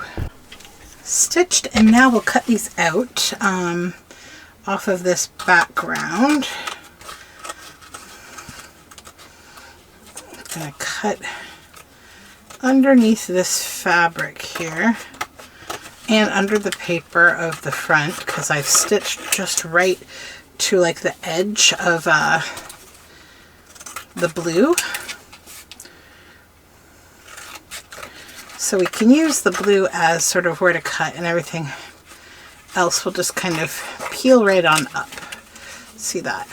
Stitched, and now we'll cut these out off of this background. I'm going to cut underneath this fabric here and under the paper of the front because I've stitched just right to like the edge of the blue. So we can use the blue as sort of where to cut, and everything else will just kind of peel right on up. See that?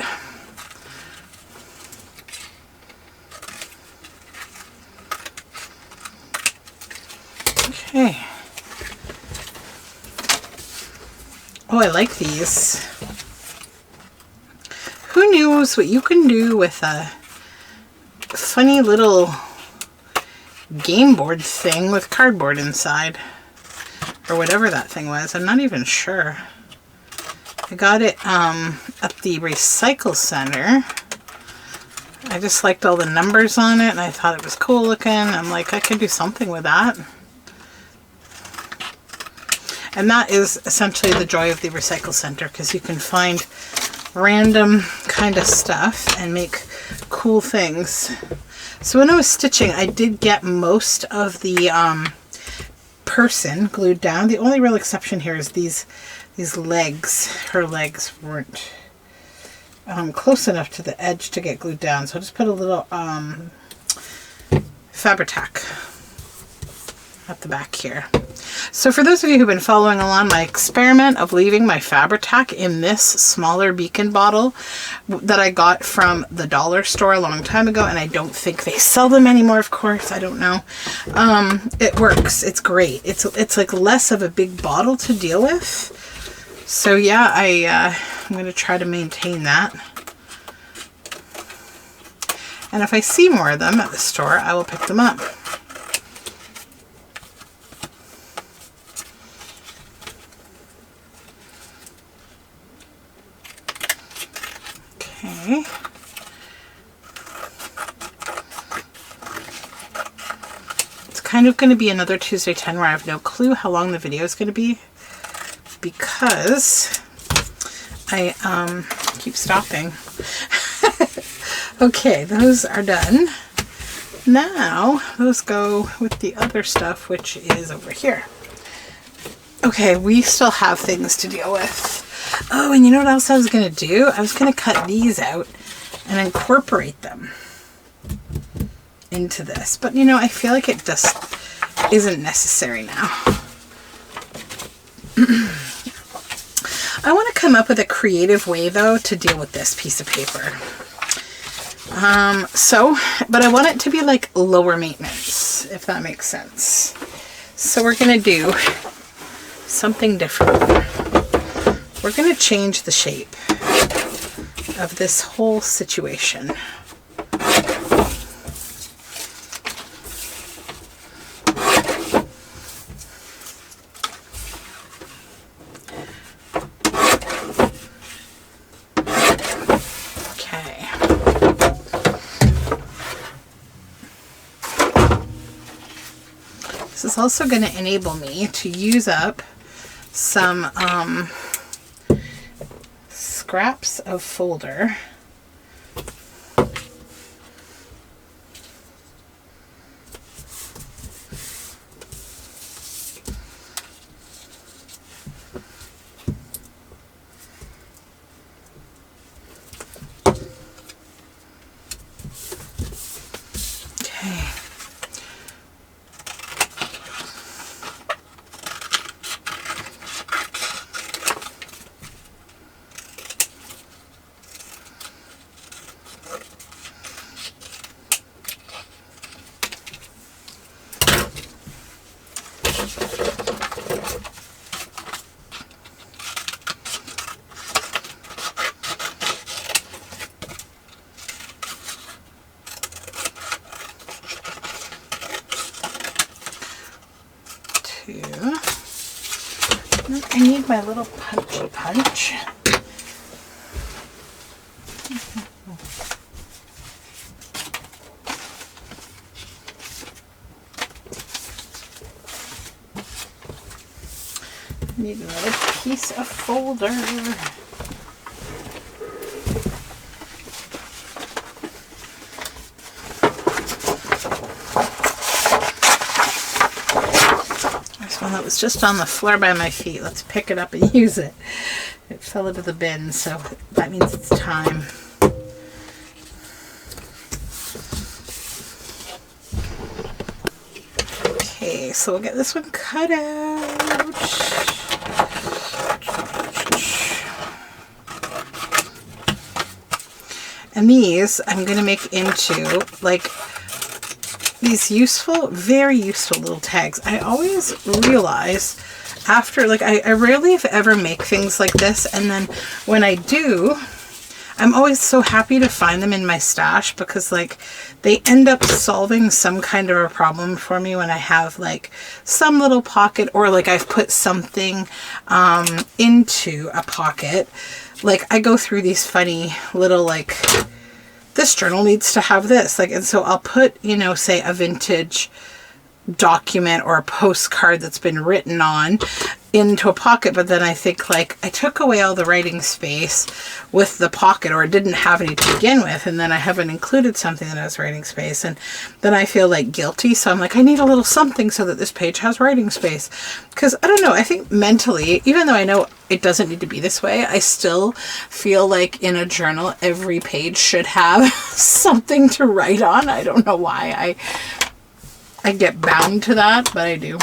Okay. Oh, I like these. Who knows what you can do with a funny little game board thing with cardboard inside. or whatever that thing was. I'm not even sure. I got it at the recycle center. I just liked all the numbers on it and I thought it was cool looking. I'm like, I could do something with that. And that is essentially the joy of the recycle center, because you can find random kind of stuff and make cool things. So when I was stitching, I did get most of the person glued down. The only real exception here is these legs. Her legs weren't close enough to the edge to get glued down, so I just put a little Fabri-Tac at the back here. So for those of you who've been following along my experiment of leaving my Fabri-Tac in this smaller beacon bottle that I got from the dollar store a long time ago, and I don't think they sell them anymore, of course, I don't know. It works. It's great. It's like less of a big bottle to deal with. So yeah, I'm going to try to maintain that. And if I see more of them at the store, I will pick them up. Okay. It's kind of going to be another Tuesday 10 where I have no clue how long the video is going to be, because I keep stopping. Okay, those are done. Now those go with the other stuff, which is over here. Okay, we still have things to deal with. Oh, and you know what else I was going to do? I was going to cut these out and incorporate them into this. But, you know, I feel like it just isn't necessary now. I want to come up with a creative way, though, to deal with this piece of paper. But I want it to be like lower maintenance, if that makes sense. So we're going to do something different. We're going to change the shape of this whole situation. Okay. This is also going to enable me to use up some scraps of folder. Okay. I need my little punchy punch. Need another piece of folder. That was just on the floor by my feet. Let's pick it up and use it. It fell into the bin, so that means it's time. Okay, so we'll get this one cut out. And these I'm going to make into like these useful, very useful little tags. I always realize after, like, I rarely if ever make things like this, and then when I do, I'm always so happy to find them in my stash because like they end up solving some kind of a problem for me when I have like some little pocket, or like I've put something into a pocket. Like I go through these funny little like, this journal needs to have this, like, and so I'll put, you know, say a vintage document or a postcard that's been written on into a pocket, but then I think like I took away all the writing space with the pocket, or didn't have any to begin with, and then I haven't included something that has writing space, and then I feel like guilty, so I'm like, I need a little something so that this page has writing space. Because I don't know, I think mentally, even though I know it doesn't need to be this way, I still feel like in a journal every page should have something to write on. I don't know why I get bound to that, but I do.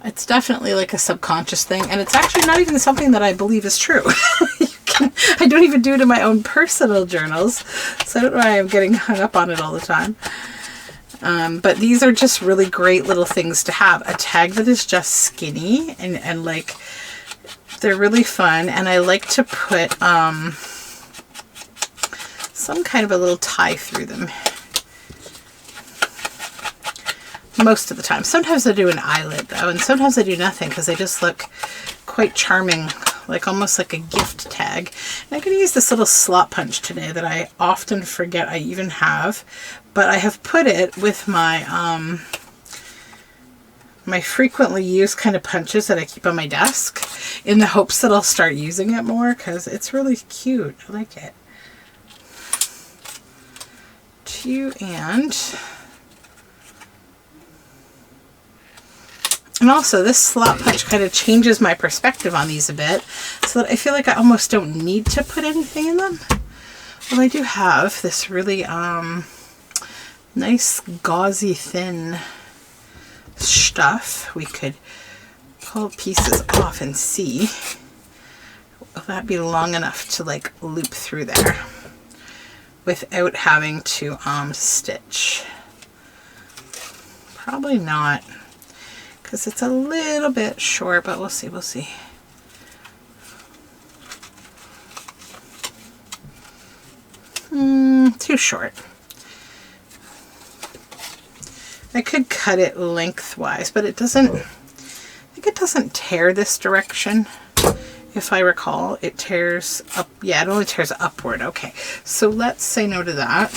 It's definitely like a subconscious thing, and it's actually not even something that I believe is true. I don't even do it in my own personal journals, so I don't know why I'm getting hung up on it all the time. But these are just really great little things to have. A tag that is just skinny, and like, they're really fun, and I like to put some kind of a little tie through them. Most of the time. Sometimes I do an eyelid though, and sometimes I do nothing because they just look quite charming, like almost like a gift tag. And I'm going to use this little slot punch today that I often forget I even have, but I have put it with my my frequently used kind of punches that I keep on my desk in the hopes that I'll start using it more because it's really cute. I like it. And also this slot punch kind of changes my perspective on these a bit, so that I feel like I almost don't need to put anything in them. Well, I do have this really nice gauzy thin stuff. We could pull pieces off and see. Will that be long enough to like loop through there without having to stitch? Probably not, because it's a little bit short, but we'll see, too short. I could cut it lengthwise, but it doesn't, I think it doesn't tear this direction. If I recall, it tears up, yeah, it only tears upward. Okay, so let's say no to that.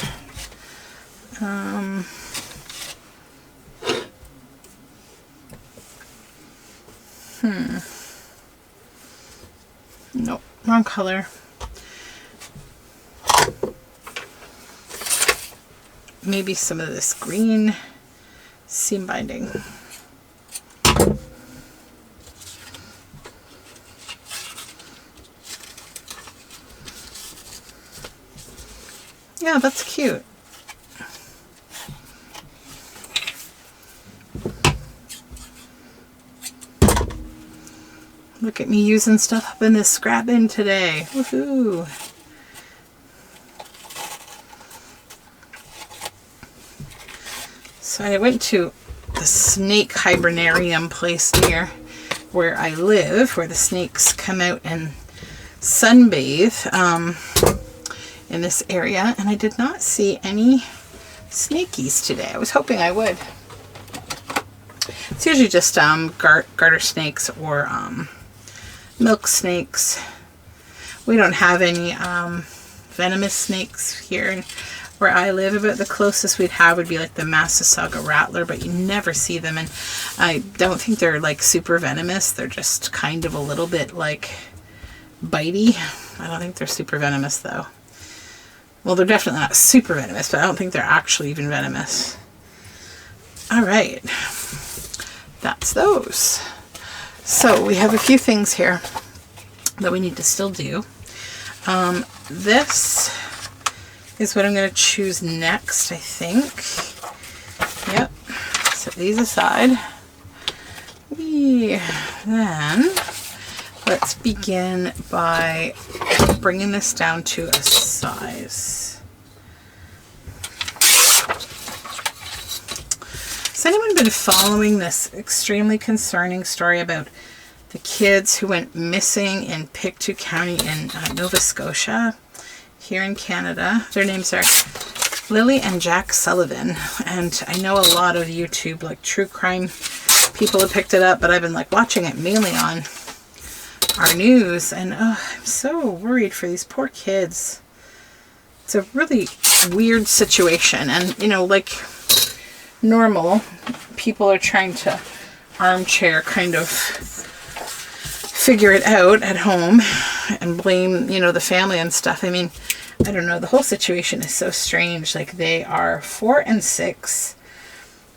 Nope, wrong color. Maybe some of this green seam binding. Yeah, that's cute. Look at me using stuff up in this scrap bin today. Woohoo! So I went to the snake hibernarium place near where I live, where the snakes come out and sunbathe in this area, and I did not see any snakies today. I was hoping I would. It's usually just garter snakes or milk snakes. We don't have any venomous snakes here where I live. About the closest we'd have would be like the Massasauga rattler, but you never see them, and I don't think they're like super venomous. They're just kind of a little bit like bitey. I don't think they're super venomous though. Well, they're definitely not super venomous, but I don't think they're actually even venomous. All right, that's those. So we have a few things here that we need to still do. This is what I'm going to choose next, I think. Yep. Set these aside. Then let's begin by bringing this down to a size. Has anyone been following this extremely concerning story about the kids who went missing in Pictou County in Nova Scotia? here in Canada. Their names are Lily and Jack Sullivan. And I know a lot of YouTube, like true crime people have picked it up, but I've been like watching it mainly on our news. And oh, I'm so worried for these poor kids. It's a really weird situation. And, you know, like normal, people are trying to armchair kind of figure it out at home and blame, you know, the family and stuff. I mean, I don't know. The whole situation is so strange. Like, they are 4 and 6.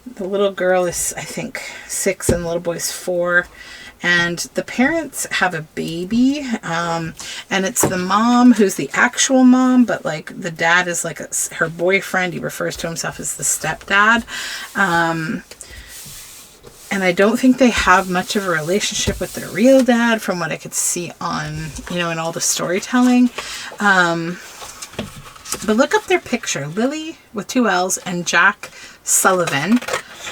The little girl is, I think, 6 and the little boy's 4. And the parents have a baby. And it's the mom who's the actual mom, but like the dad is like her boyfriend. He refers to himself as the stepdad. And I don't think they have much of a relationship with their real dad from what I could see on, you know, in all the storytelling. But look up their picture. Lily with 2 L's and Jack Sullivan,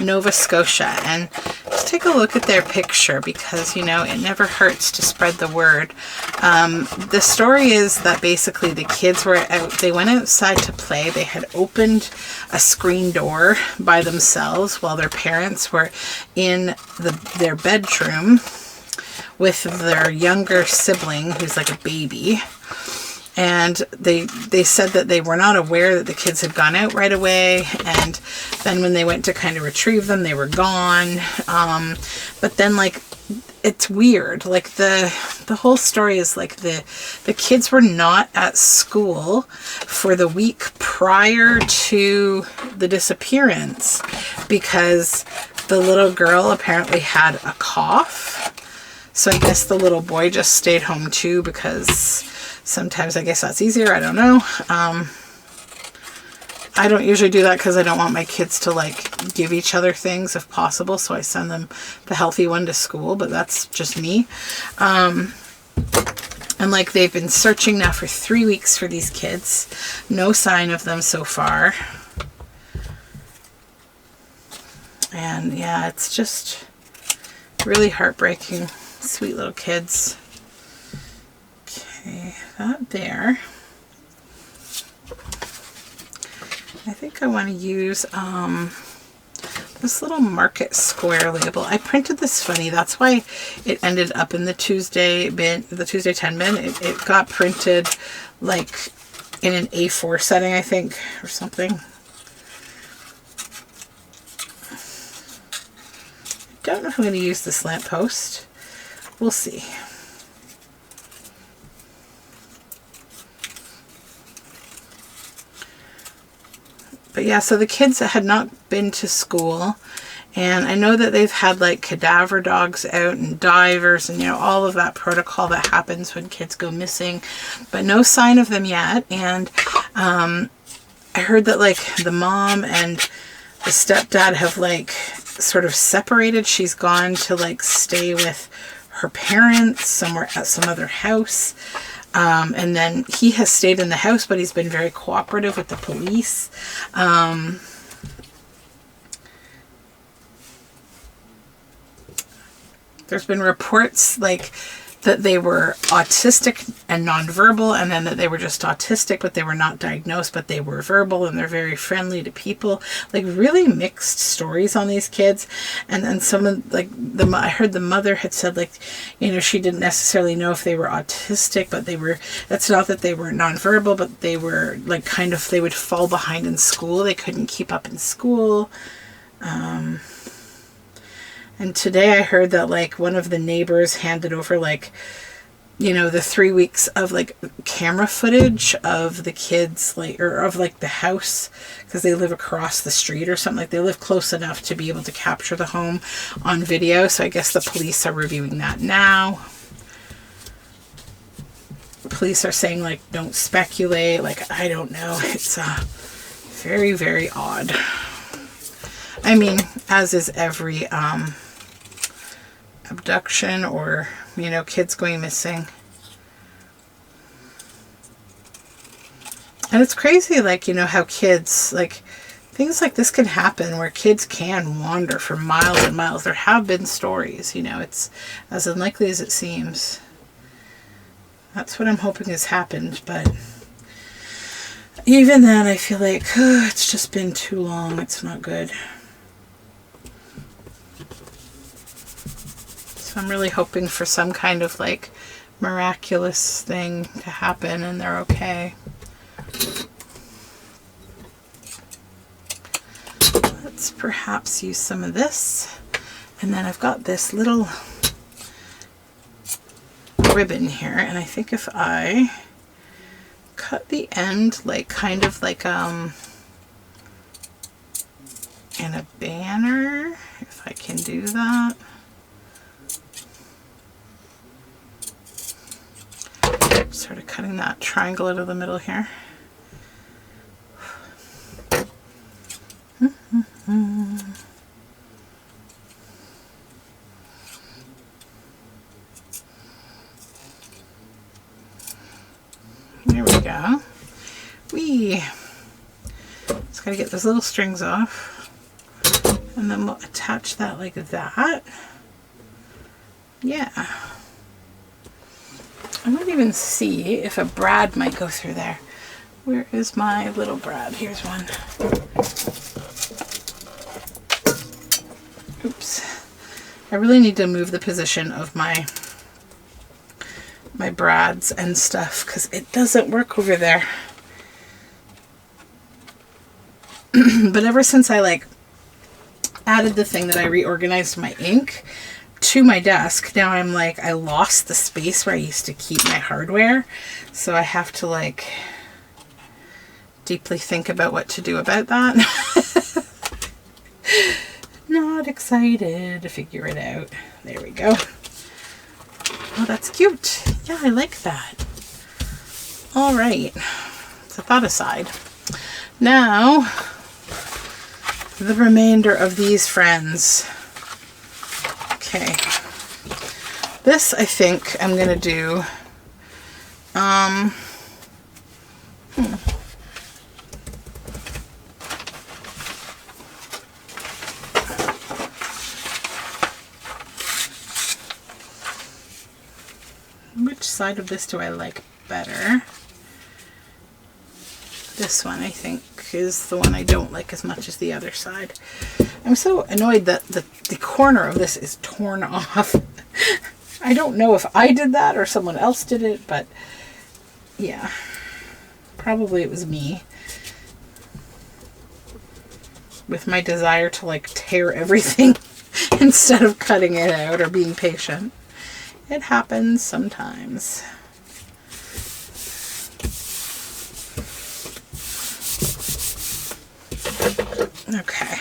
Nova Scotia. And just take a look at their picture because, you know, it never hurts to spread the word. The story is that basically the kids were out, they went outside to play. They had opened a screen door by themselves while their parents were in their bedroom with their younger sibling who's like a baby. And they said that they were not aware that the kids had gone out right away. And then when they went to kind of retrieve them, they were gone. But then, like, it's weird. Like, the whole story is like the kids were not at school for the week prior to the disappearance because the little girl apparently had a cough. So I guess the little boy just stayed home too because sometimes I guess that's easier. I don't know. I don't usually do that because I don't want my kids to like give each other things if possible. So I send them the healthy one to school, but that's just me. And like they've been searching now for 3 weeks for these kids. No sign of them so far. And yeah, it's just really heartbreaking. Sweet little kids. Okay, that there. I think I want to use this little Market Square label. I printed this funny. That's why it ended up in the Tuesday bin, the tuesdayten bin. It got printed like in an A4 setting, I think, or something. I don't know if I'm going to use this lamppost. We'll see. But yeah, so the kids had not been to school, and I know that they've had like cadaver dogs out and divers and, you know, all of that protocol that happens when kids go missing, but no sign of them yet. And I heard that like the mom and the stepdad have like sort of separated. She's gone to like stay with her parents somewhere at some other house. And then he has stayed in the house, but he's been very cooperative with the police. There's been reports like that they were autistic and nonverbal, and then that they were just autistic, but they were not diagnosed, but they were verbal, and they're very friendly to people. Like really mixed stories on these kids. And then someone like I heard the mother had said like, you know, she didn't necessarily know if they were autistic, but they were, that's not that they were nonverbal, but they were like kind of, they would fall behind in school. They couldn't keep up in school. And today I heard that like one of the neighbors handed over like, you know, the 3 weeks of like camera footage of the kids, like, or of like the house, because they live across the street or something. Like they live close enough to be able to capture the home on video. So I guess the police are reviewing that now. Police are saying like, don't speculate. Like, I don't know. It's very, very odd. I mean, as is every abduction or, you know, kids going missing. And it's crazy, like, you know, how kids, like, things like this can happen where kids can wander for miles and miles. There have been stories, you know, it's as unlikely as it seems. That's what I'm hoping has happened, but even then I feel like it's just been too long. It's not good. So I'm really hoping for some kind of like miraculous thing to happen and they're okay. Let's perhaps use some of this. And then I've got this little ribbon here, and I think if I cut the end like kind of like in a banner, if I can do that. Sort of cutting that triangle out of the middle here. There we go. Just gotta get those little strings off, and then we'll attach that like that. Yeah. I might even see if a brad might go through there. Where is my little brad? Here's one. Oops. I really need to move the position of my brads and stuff because it doesn't work over there. But ever since I like added the thing that I reorganized my ink to my desk, now I'm like, I lost the space where I used to keep my hardware. So I have to like deeply think about what to do about that. Not excited to figure it out. There we go. Oh, that's cute. Yeah, I like that. All right. Set that aside. Now, the remainder of these friends. Okay. This, I think, I'm going to do... Which side of this do I like better? This one, I think, is the one I don't like as much as the other side. I'm so annoyed that the corner of this is torn off. I don't know if I did that or someone else did it, but yeah, probably it was me. With my desire to like tear everything instead of cutting it out or being patient. It happens sometimes. Okay.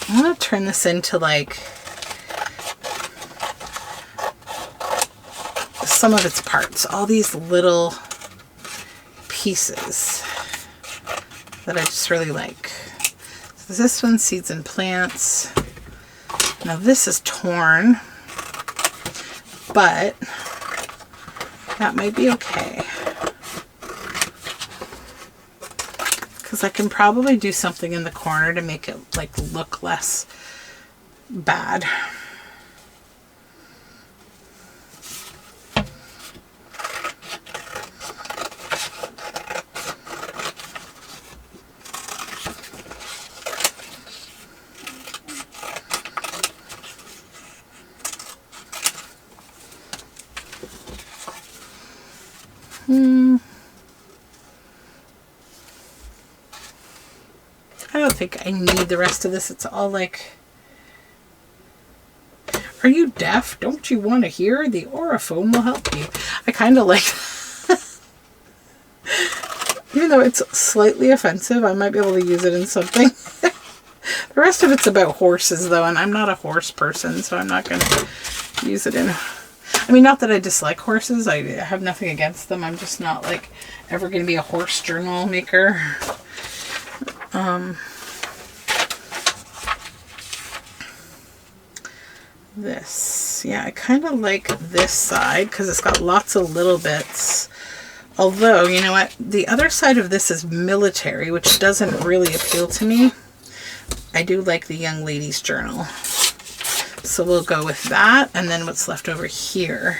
I'm going to turn this into like some of its parts, all these little pieces that I just really like. So this one's Seeds and Plants. Now this is torn, but that might be okay. Because I can probably do something in the corner to make it like look less bad. I don't think I need the rest of this. It's all like, are you deaf? Don't you want to hear? The Auraphone will help you. I kind of like even though it's slightly offensive, I might be able to use it in something. The rest of it's about horses though, and I'm not a horse person, so I'm not going to use it in... I mean, not that I dislike horses. I have nothing against them. I'm just not like ever going to be a horse journal maker. This, yeah, I kind of like this side because it's got lots of little bits. Although, you know what? The other side of this is military, which doesn't really appeal to me. I do like the young lady's journal. So we'll go with that, and then what's left over here.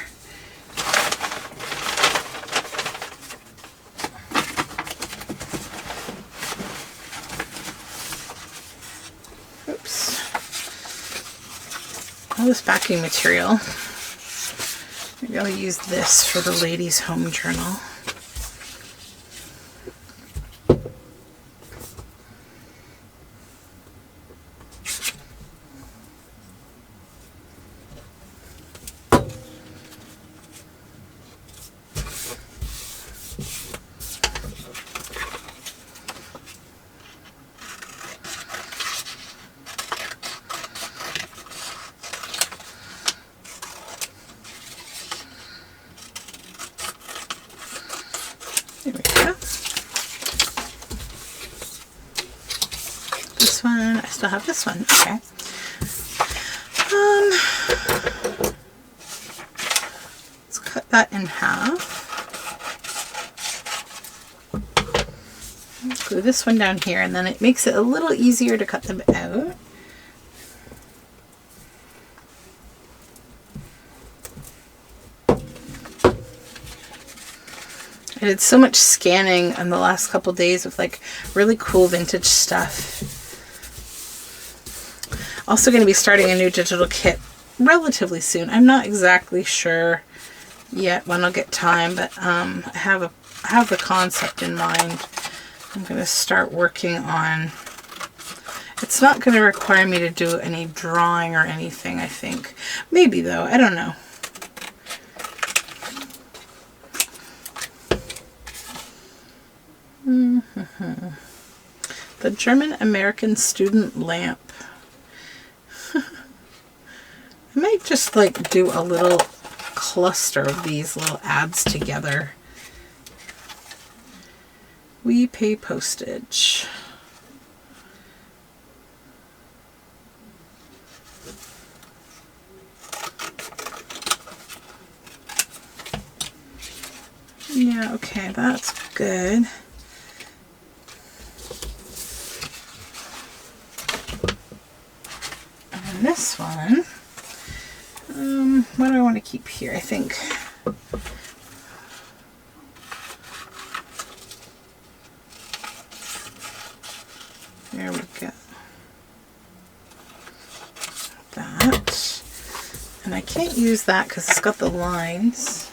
Oops. All this backing material. Maybe I'll use this for the ladies' home journal. There we go. This one, I still have this one. Okay. Let's cut that in half. Glue this one down here, and then it makes it a little easier to cut them out. I did so much scanning in the last couple days of like really cool vintage stuff. Also going to be starting a new digital kit relatively soon. I'm not exactly sure yet when I'll get time, but I have the concept in mind. I'm going to start working on. It's not going to require me to do any drawing or anything, I think. Maybe though, I don't know. The German-American student lamp. I might just like do a little cluster of these little ads together. We pay postage. Yeah, okay, that's good. And this one, what do I want to keep here? I think there we go. That, and I can't use that because it's got the lines.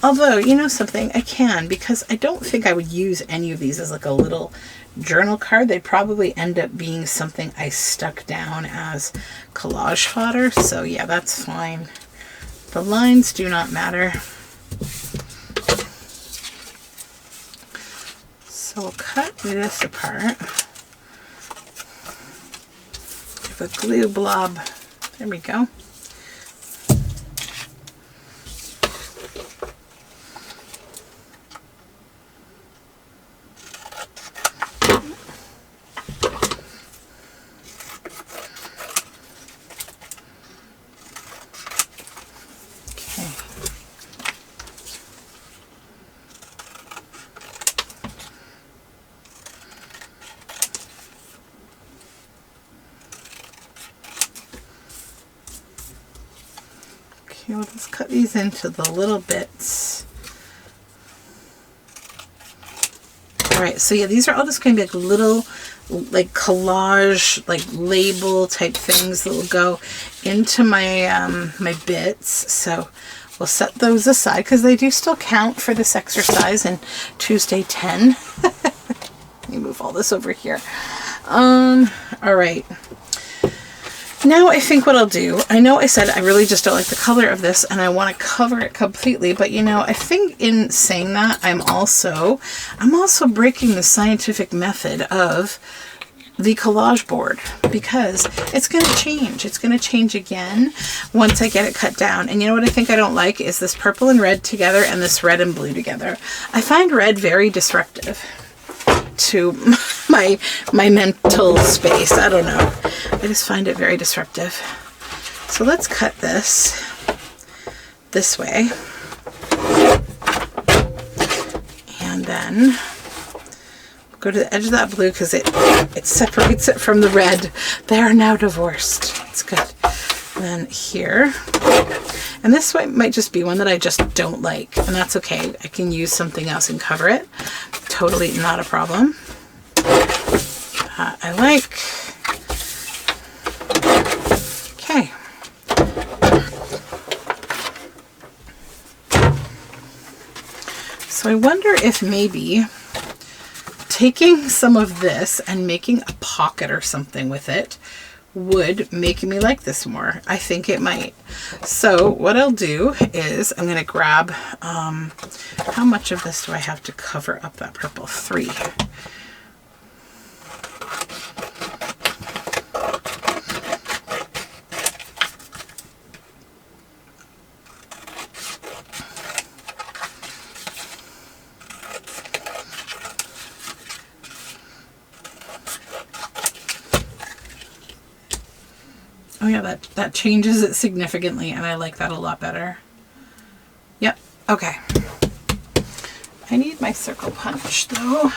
Although, you know something, I can, because I don't think I would use any of these as like a little journal card. They'd probably end up being something I stuck down as collage fodder. So yeah, that's fine. The lines do not matter. So we'll cut this apart. Have a glue blob. There we go. Okay, well, let's cut these into the little bits. Alright, so yeah, these are all just going to be like little, like collage, like label type things that will go into my my bits. So we'll set those aside because they do still count for this exercise in Tuesday 10. Let me move all this over here. Alright. Now I think what I'll do, I know I said I really just don't like the color of this and I want to cover it completely, but you know, I think in saying that, I'm also breaking the scientific method of the collage board because it's going to change. It's going to change again once I get it cut down. And you know what I think I don't like is this purple and red together and this red and blue together. I find red very disruptive to my mental space. I don't know. I just find it very disruptive. So let's cut this way. And then go to the edge of that blue because it separates it from the red. They are now divorced. It's good. then here. And this might just be one that I just don't like, and that's okay. I can use something else and cover it. Totally not a problem. I like. Okay. So I wonder if maybe taking some of this and making a pocket or something with it would make me like this more. I think it might. So what I'll do is I'm going to grab, how much of this do I have to cover up that purple? 3. Oh yeah, that changes it significantly, and I like that a lot better. Yep, okay. I need my circle punch though.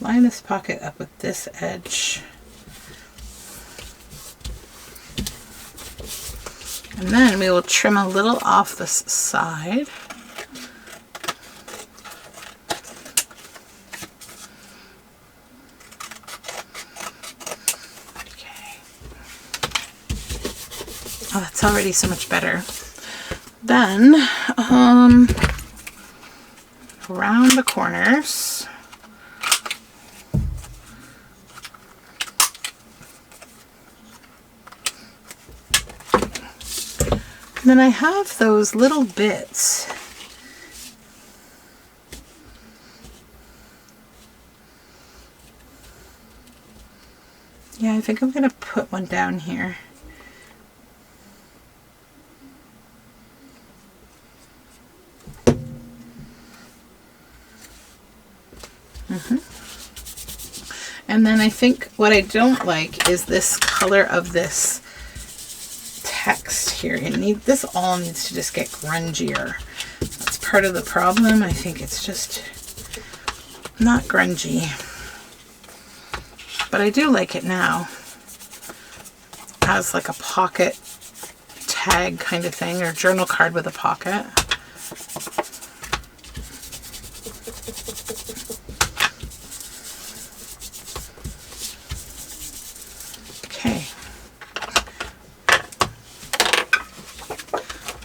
Line this pocket up with this edge. And then we will trim a little off this side. Okay. Oh, that's already so much better. Then, around the corners. And then I have those little bits. Yeah, I think I'm going to put one down here. And then I think what I don't like is this color of this text here. This all needs to just get grungier. That's part of the problem. I think it's just not grungy. But I do like it now as like a pocket tag kind of thing, or journal card with a pocket.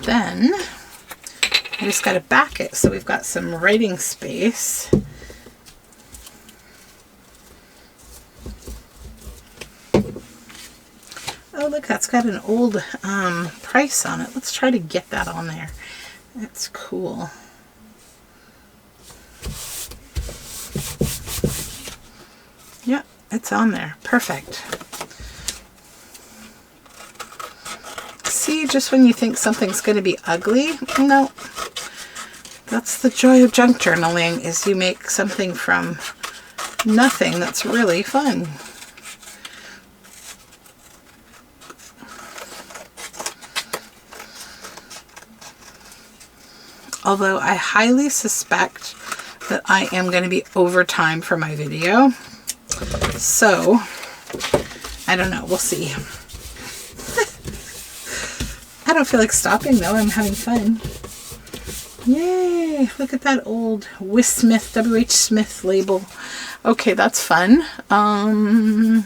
Then I just got to back it so we've got some writing space. Oh look, that's got an old price on it. Let's try to get that on there. That's cool. Yep, it's on there. Perfect. See, just when you think something's going to be ugly, no. That's the joy of junk journaling, is you make something from nothing that's really fun. Although I highly suspect that I am going to be over time for my video. So, I don't know. We'll see. I don't feel like stopping though. I'm having fun. Yay! Look at that old Smith, W.H. Smith label. Okay, that's fun. Homina.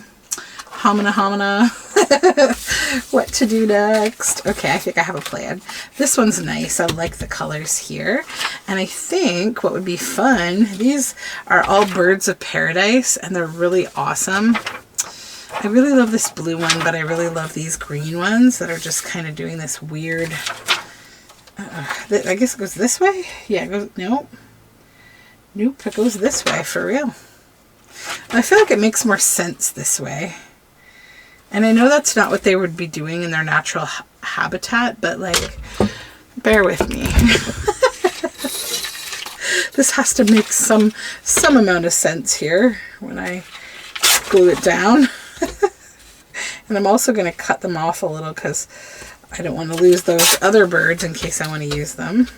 What to do next? Okay, I think I have a plan. This one's nice. I like the colors here. And I think what would be fun, these are all birds of paradise and they're really awesome. I really love this blue one, but I really love these green ones that are just kind of doing this weird, I guess it goes this way? Yeah, it goes, nope. Nope, it goes this way, for real. I feel like it makes more sense this way. And I know that's not what they would be doing in their natural habitat, but like, bear with me. This has to make some amount of sense here when I glue it down. And I'm also going to cut them off a little because I don't want to lose those other birds in case I want to use them.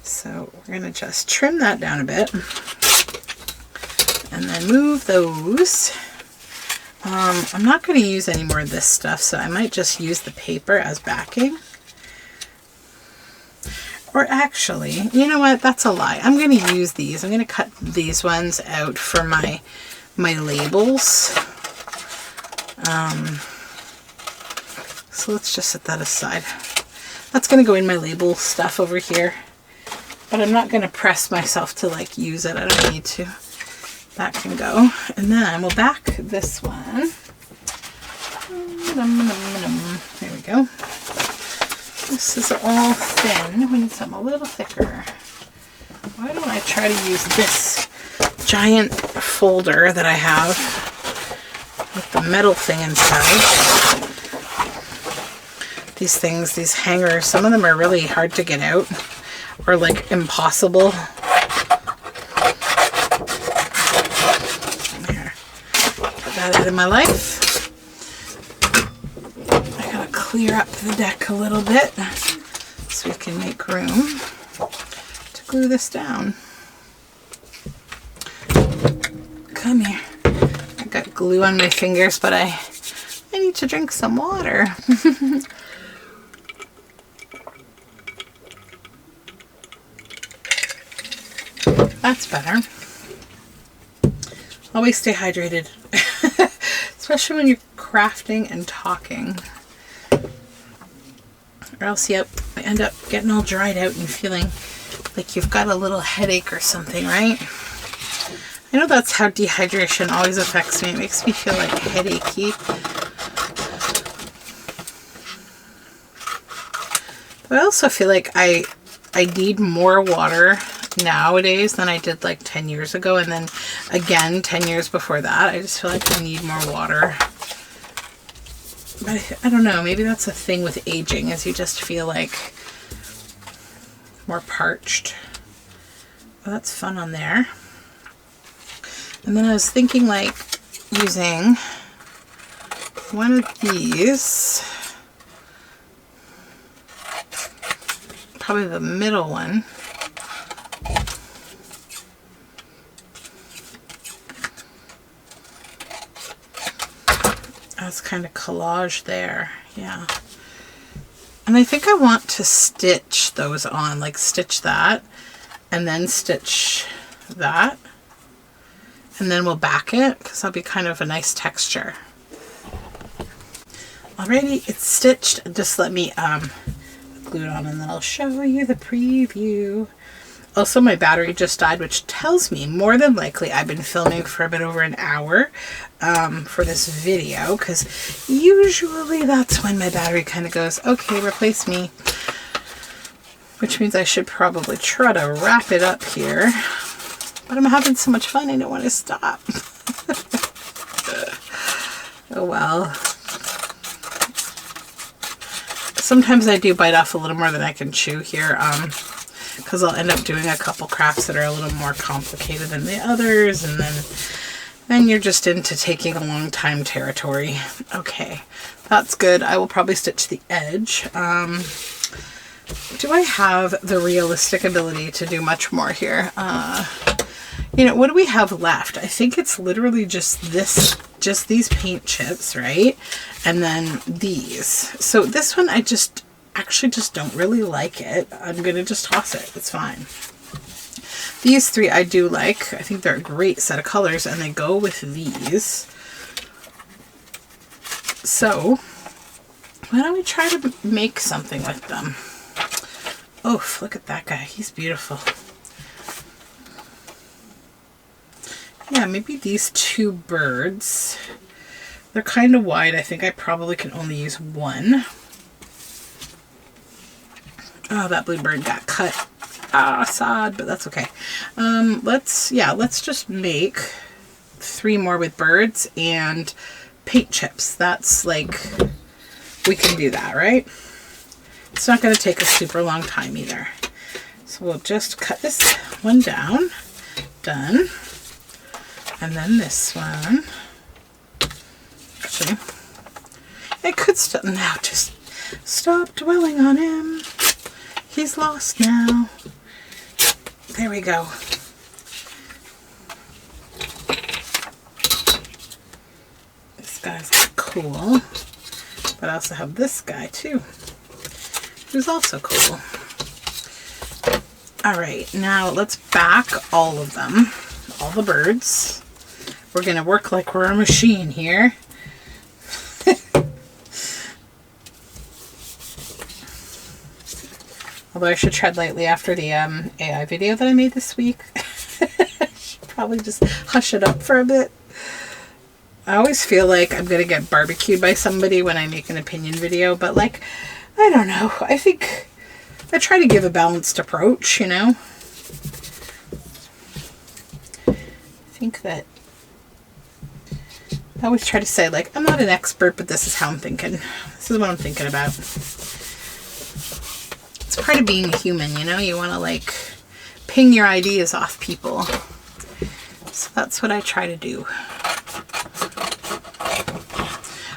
So we're going to just trim that down a bit and then move those. I'm not going to use any more of this stuff, so I might just use the paper as backing. Or actually, you know what? That's a lie. I'm going to use these. I'm going to cut these ones out for my labels. So let's just set that aside. That's going to go in my label stuff over here. But I'm not going to press myself to like use it. I don't need to. That can go. And then we'll back this one. There we go. This is all thin. We need something a little thicker. Why don't I try to use this giant folder that I have with the metal thing inside. These things, these hangers, some of them are really hard to get out or like impossible. There. Put that out of my life. I gotta clear up the deck a little bit so we can make room to glue this down. Come here. I got glue on my fingers, but I need to drink some water. That's better. Always stay hydrated, especially when you're crafting and talking. Or else you end up getting all dried out and feeling like you've got a little headache or something, right? I know that's how dehydration always affects me. It makes me feel like headachy. But I also feel like I need more water nowadays than I did like 10 years ago, and then again 10 years before that. I just feel like I need more water. But I don't know, maybe that's a thing with aging, is you just feel like more parched. Well, that's fun on there. And then I was thinking like using one of these, probably the middle one. That's kind of collage there, yeah. And I think I want to stitch those on, like stitch that and then stitch that, and then we'll back it because that'll be kind of a nice texture. Alrighty, it's stitched. Just let me glue it on and then I'll show you the preview. Also, my battery just died, which tells me more than likely I've been filming for a bit over an hour for this video, because usually that's when my battery kind of goes, okay, replace me. Which means I should probably try to wrap it up here. But I'm having so much fun, I don't want to stop. Oh well. Sometimes I do bite off a little more than I can chew here. Because I'll end up doing a couple crafts that are a little more complicated than the others, and then you're just into taking a long time territory. Okay, that's good. I will probably stitch the edge. Do I have the realistic ability to do much more here? You know, what do we have left? I think it's literally just these paint chips, right? And then these. So this one I actually just don't really like it. I'm gonna just toss it. It's fine. These three I do like. I think they're a great set of colors and they go with these. So why don't we try to make something with them? Oh, look at that guy. He's beautiful. Yeah, maybe these two birds. They're kind of wide. I think I probably can only use one. Oh, that bluebird got cut. Ah, sad, but that's okay. Let's just make 3 more with birds and paint chips. That's like, we can do that, right? It's not going to take a super long time either. So we'll just cut this one down. Done. And then this one. Actually, I could still, now just stop dwelling on him. He's lost now. There we go. This guy's cool. But I also have this guy too, who's also cool. All right, now let's back all of them, all the birds. We're gonna work like we're a machine here. Although I should tread lightly after the AI video that I made this week. I should probably just hush it up for a bit. I always feel like I'm going to get barbecued by somebody when I make an opinion video, but like, I don't know. I think I try to give a balanced approach, you know? I think that I always try to say, like, I'm not an expert, but this is how I'm thinking. This is what I'm thinking about. It's part of being a human, you know? You want to, like, ping your ideas off people. So that's what I try to do.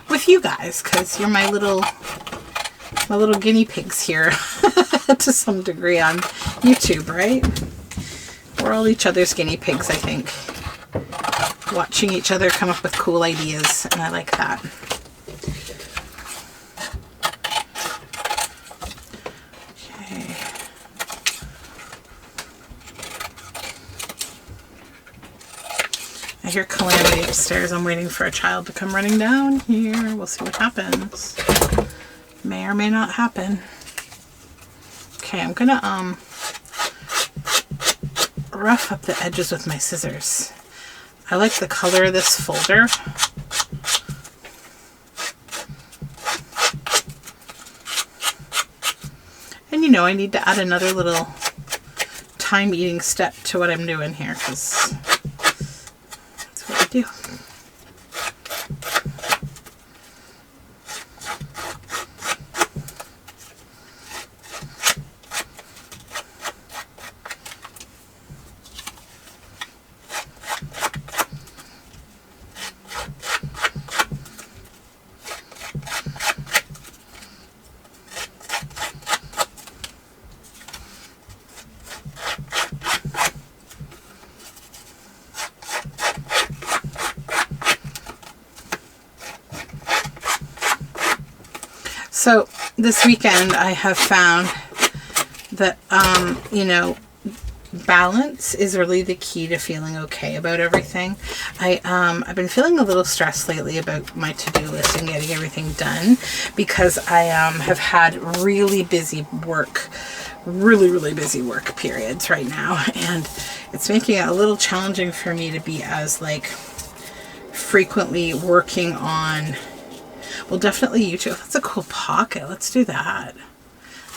With you guys, because you're my little guinea pigs here to some degree on YouTube, right? We're all each other's guinea pigs, I think. Watching each other come up with cool ideas, and I like that. Okay. I hear calamity upstairs. I'm waiting for a child to come running down here. We'll see what happens. May or may not happen. Okay, I'm gonna rough up the edges with my scissors. I like the color of this folder. And you know, I need to add another little time-eating step to what I'm doing here, because that's what I do. So this weekend I have found that, you know, balance is really the key to feeling okay about everything. I've been feeling a little stressed lately about my to-do list and getting everything done because I have had really busy work periods right now, and it's making it a little challenging for me to be as like frequently working on, well, definitely YouTube. That's a cool pocket. Let's do that.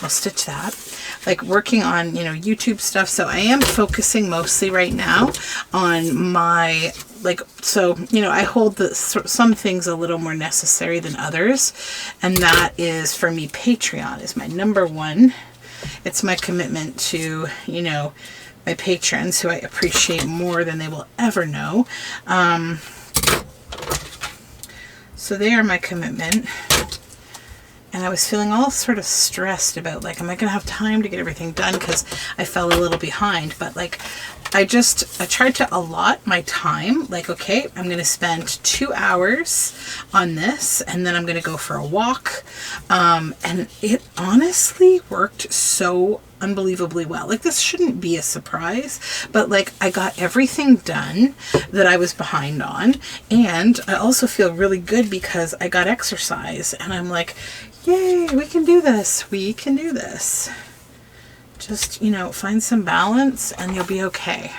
I'll stitch that. Like working on, you know, YouTube stuff. So I am focusing mostly right now on my, like, so, you know, I hold some things a little more necessary than others. And that is, for me, Patreon is my number one. It's my commitment to, you know, my patrons, who I appreciate more than they will ever know. So they are my commitment. And I was feeling all sort of stressed about, like, am I going to have time to get everything done? Because I fell a little behind. But, like, I tried to allot my time. Like, okay, I'm going to spend 2 hours on this. And then I'm going to go for a walk. And it honestly worked so unbelievably well. Like, this shouldn't be a surprise, but like I got everything done that I was behind on, and I also feel really good because I got exercise, and I'm like, yay, we can do this. We can do this. Just, you know, find some balance and you'll be okay.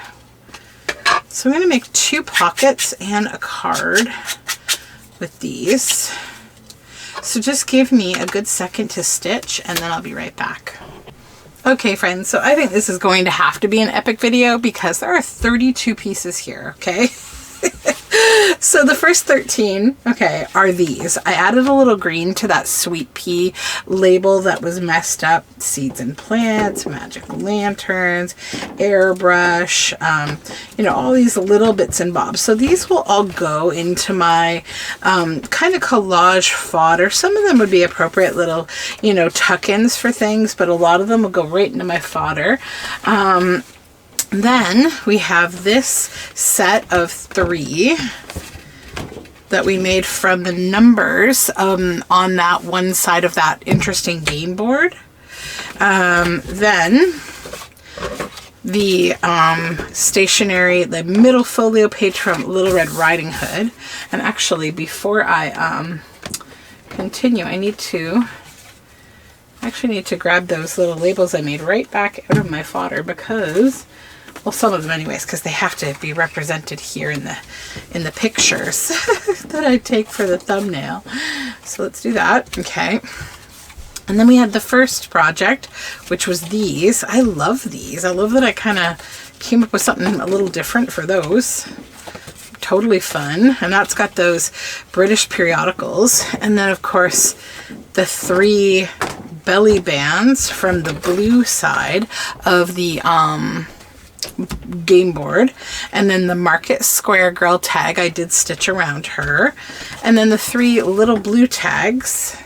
So I'm going to make 2 pockets and a card with these. So just give me a good second to stitch and then I'll be right back. Okay, friends, so I think this is going to have to be an epic video because there are 32 pieces here, okay? So the first 13, okay, are these. I added a little green to that sweet pea label that was messed up. Seeds and plants, magic lanterns, airbrush, you know, all these little bits and bobs. So these will all go into my kind of collage fodder. Some of them would be appropriate little, you know, tuck-ins for things, but a lot of them will go right into my fodder. Then we have this set of 3 that we made from the numbers on that one side of that interesting game board. Then the stationery, the middle folio page from Little Red Riding Hood. And actually, before I continue, I need to grab those little labels I made right back out of my fodder because, well, some of them anyways, because they have to be represented here in the pictures that I take for the thumbnail. So let's do that. Okay. And then we had the first project, which was these. I love these. I love that I kind of came up with something a little different for those. Totally fun. And that's got those British periodicals. And then, of course, the 3 belly bands from the blue side of the game board, and then the Market Square Girl tag I did stitch around her, and then the 3 little blue tags,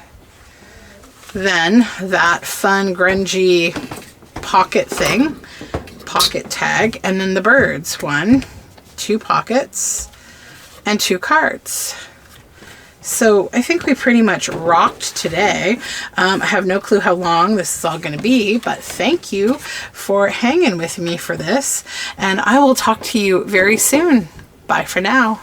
then that fun grungy pocket thing, pocket tag, and then the birds, 1, 2 pockets, and 2 cards. So I think we pretty much rocked today. I have no clue how long this is all going to be, but thank you for hanging with me for this, and I will talk to you very soon. Bye for now.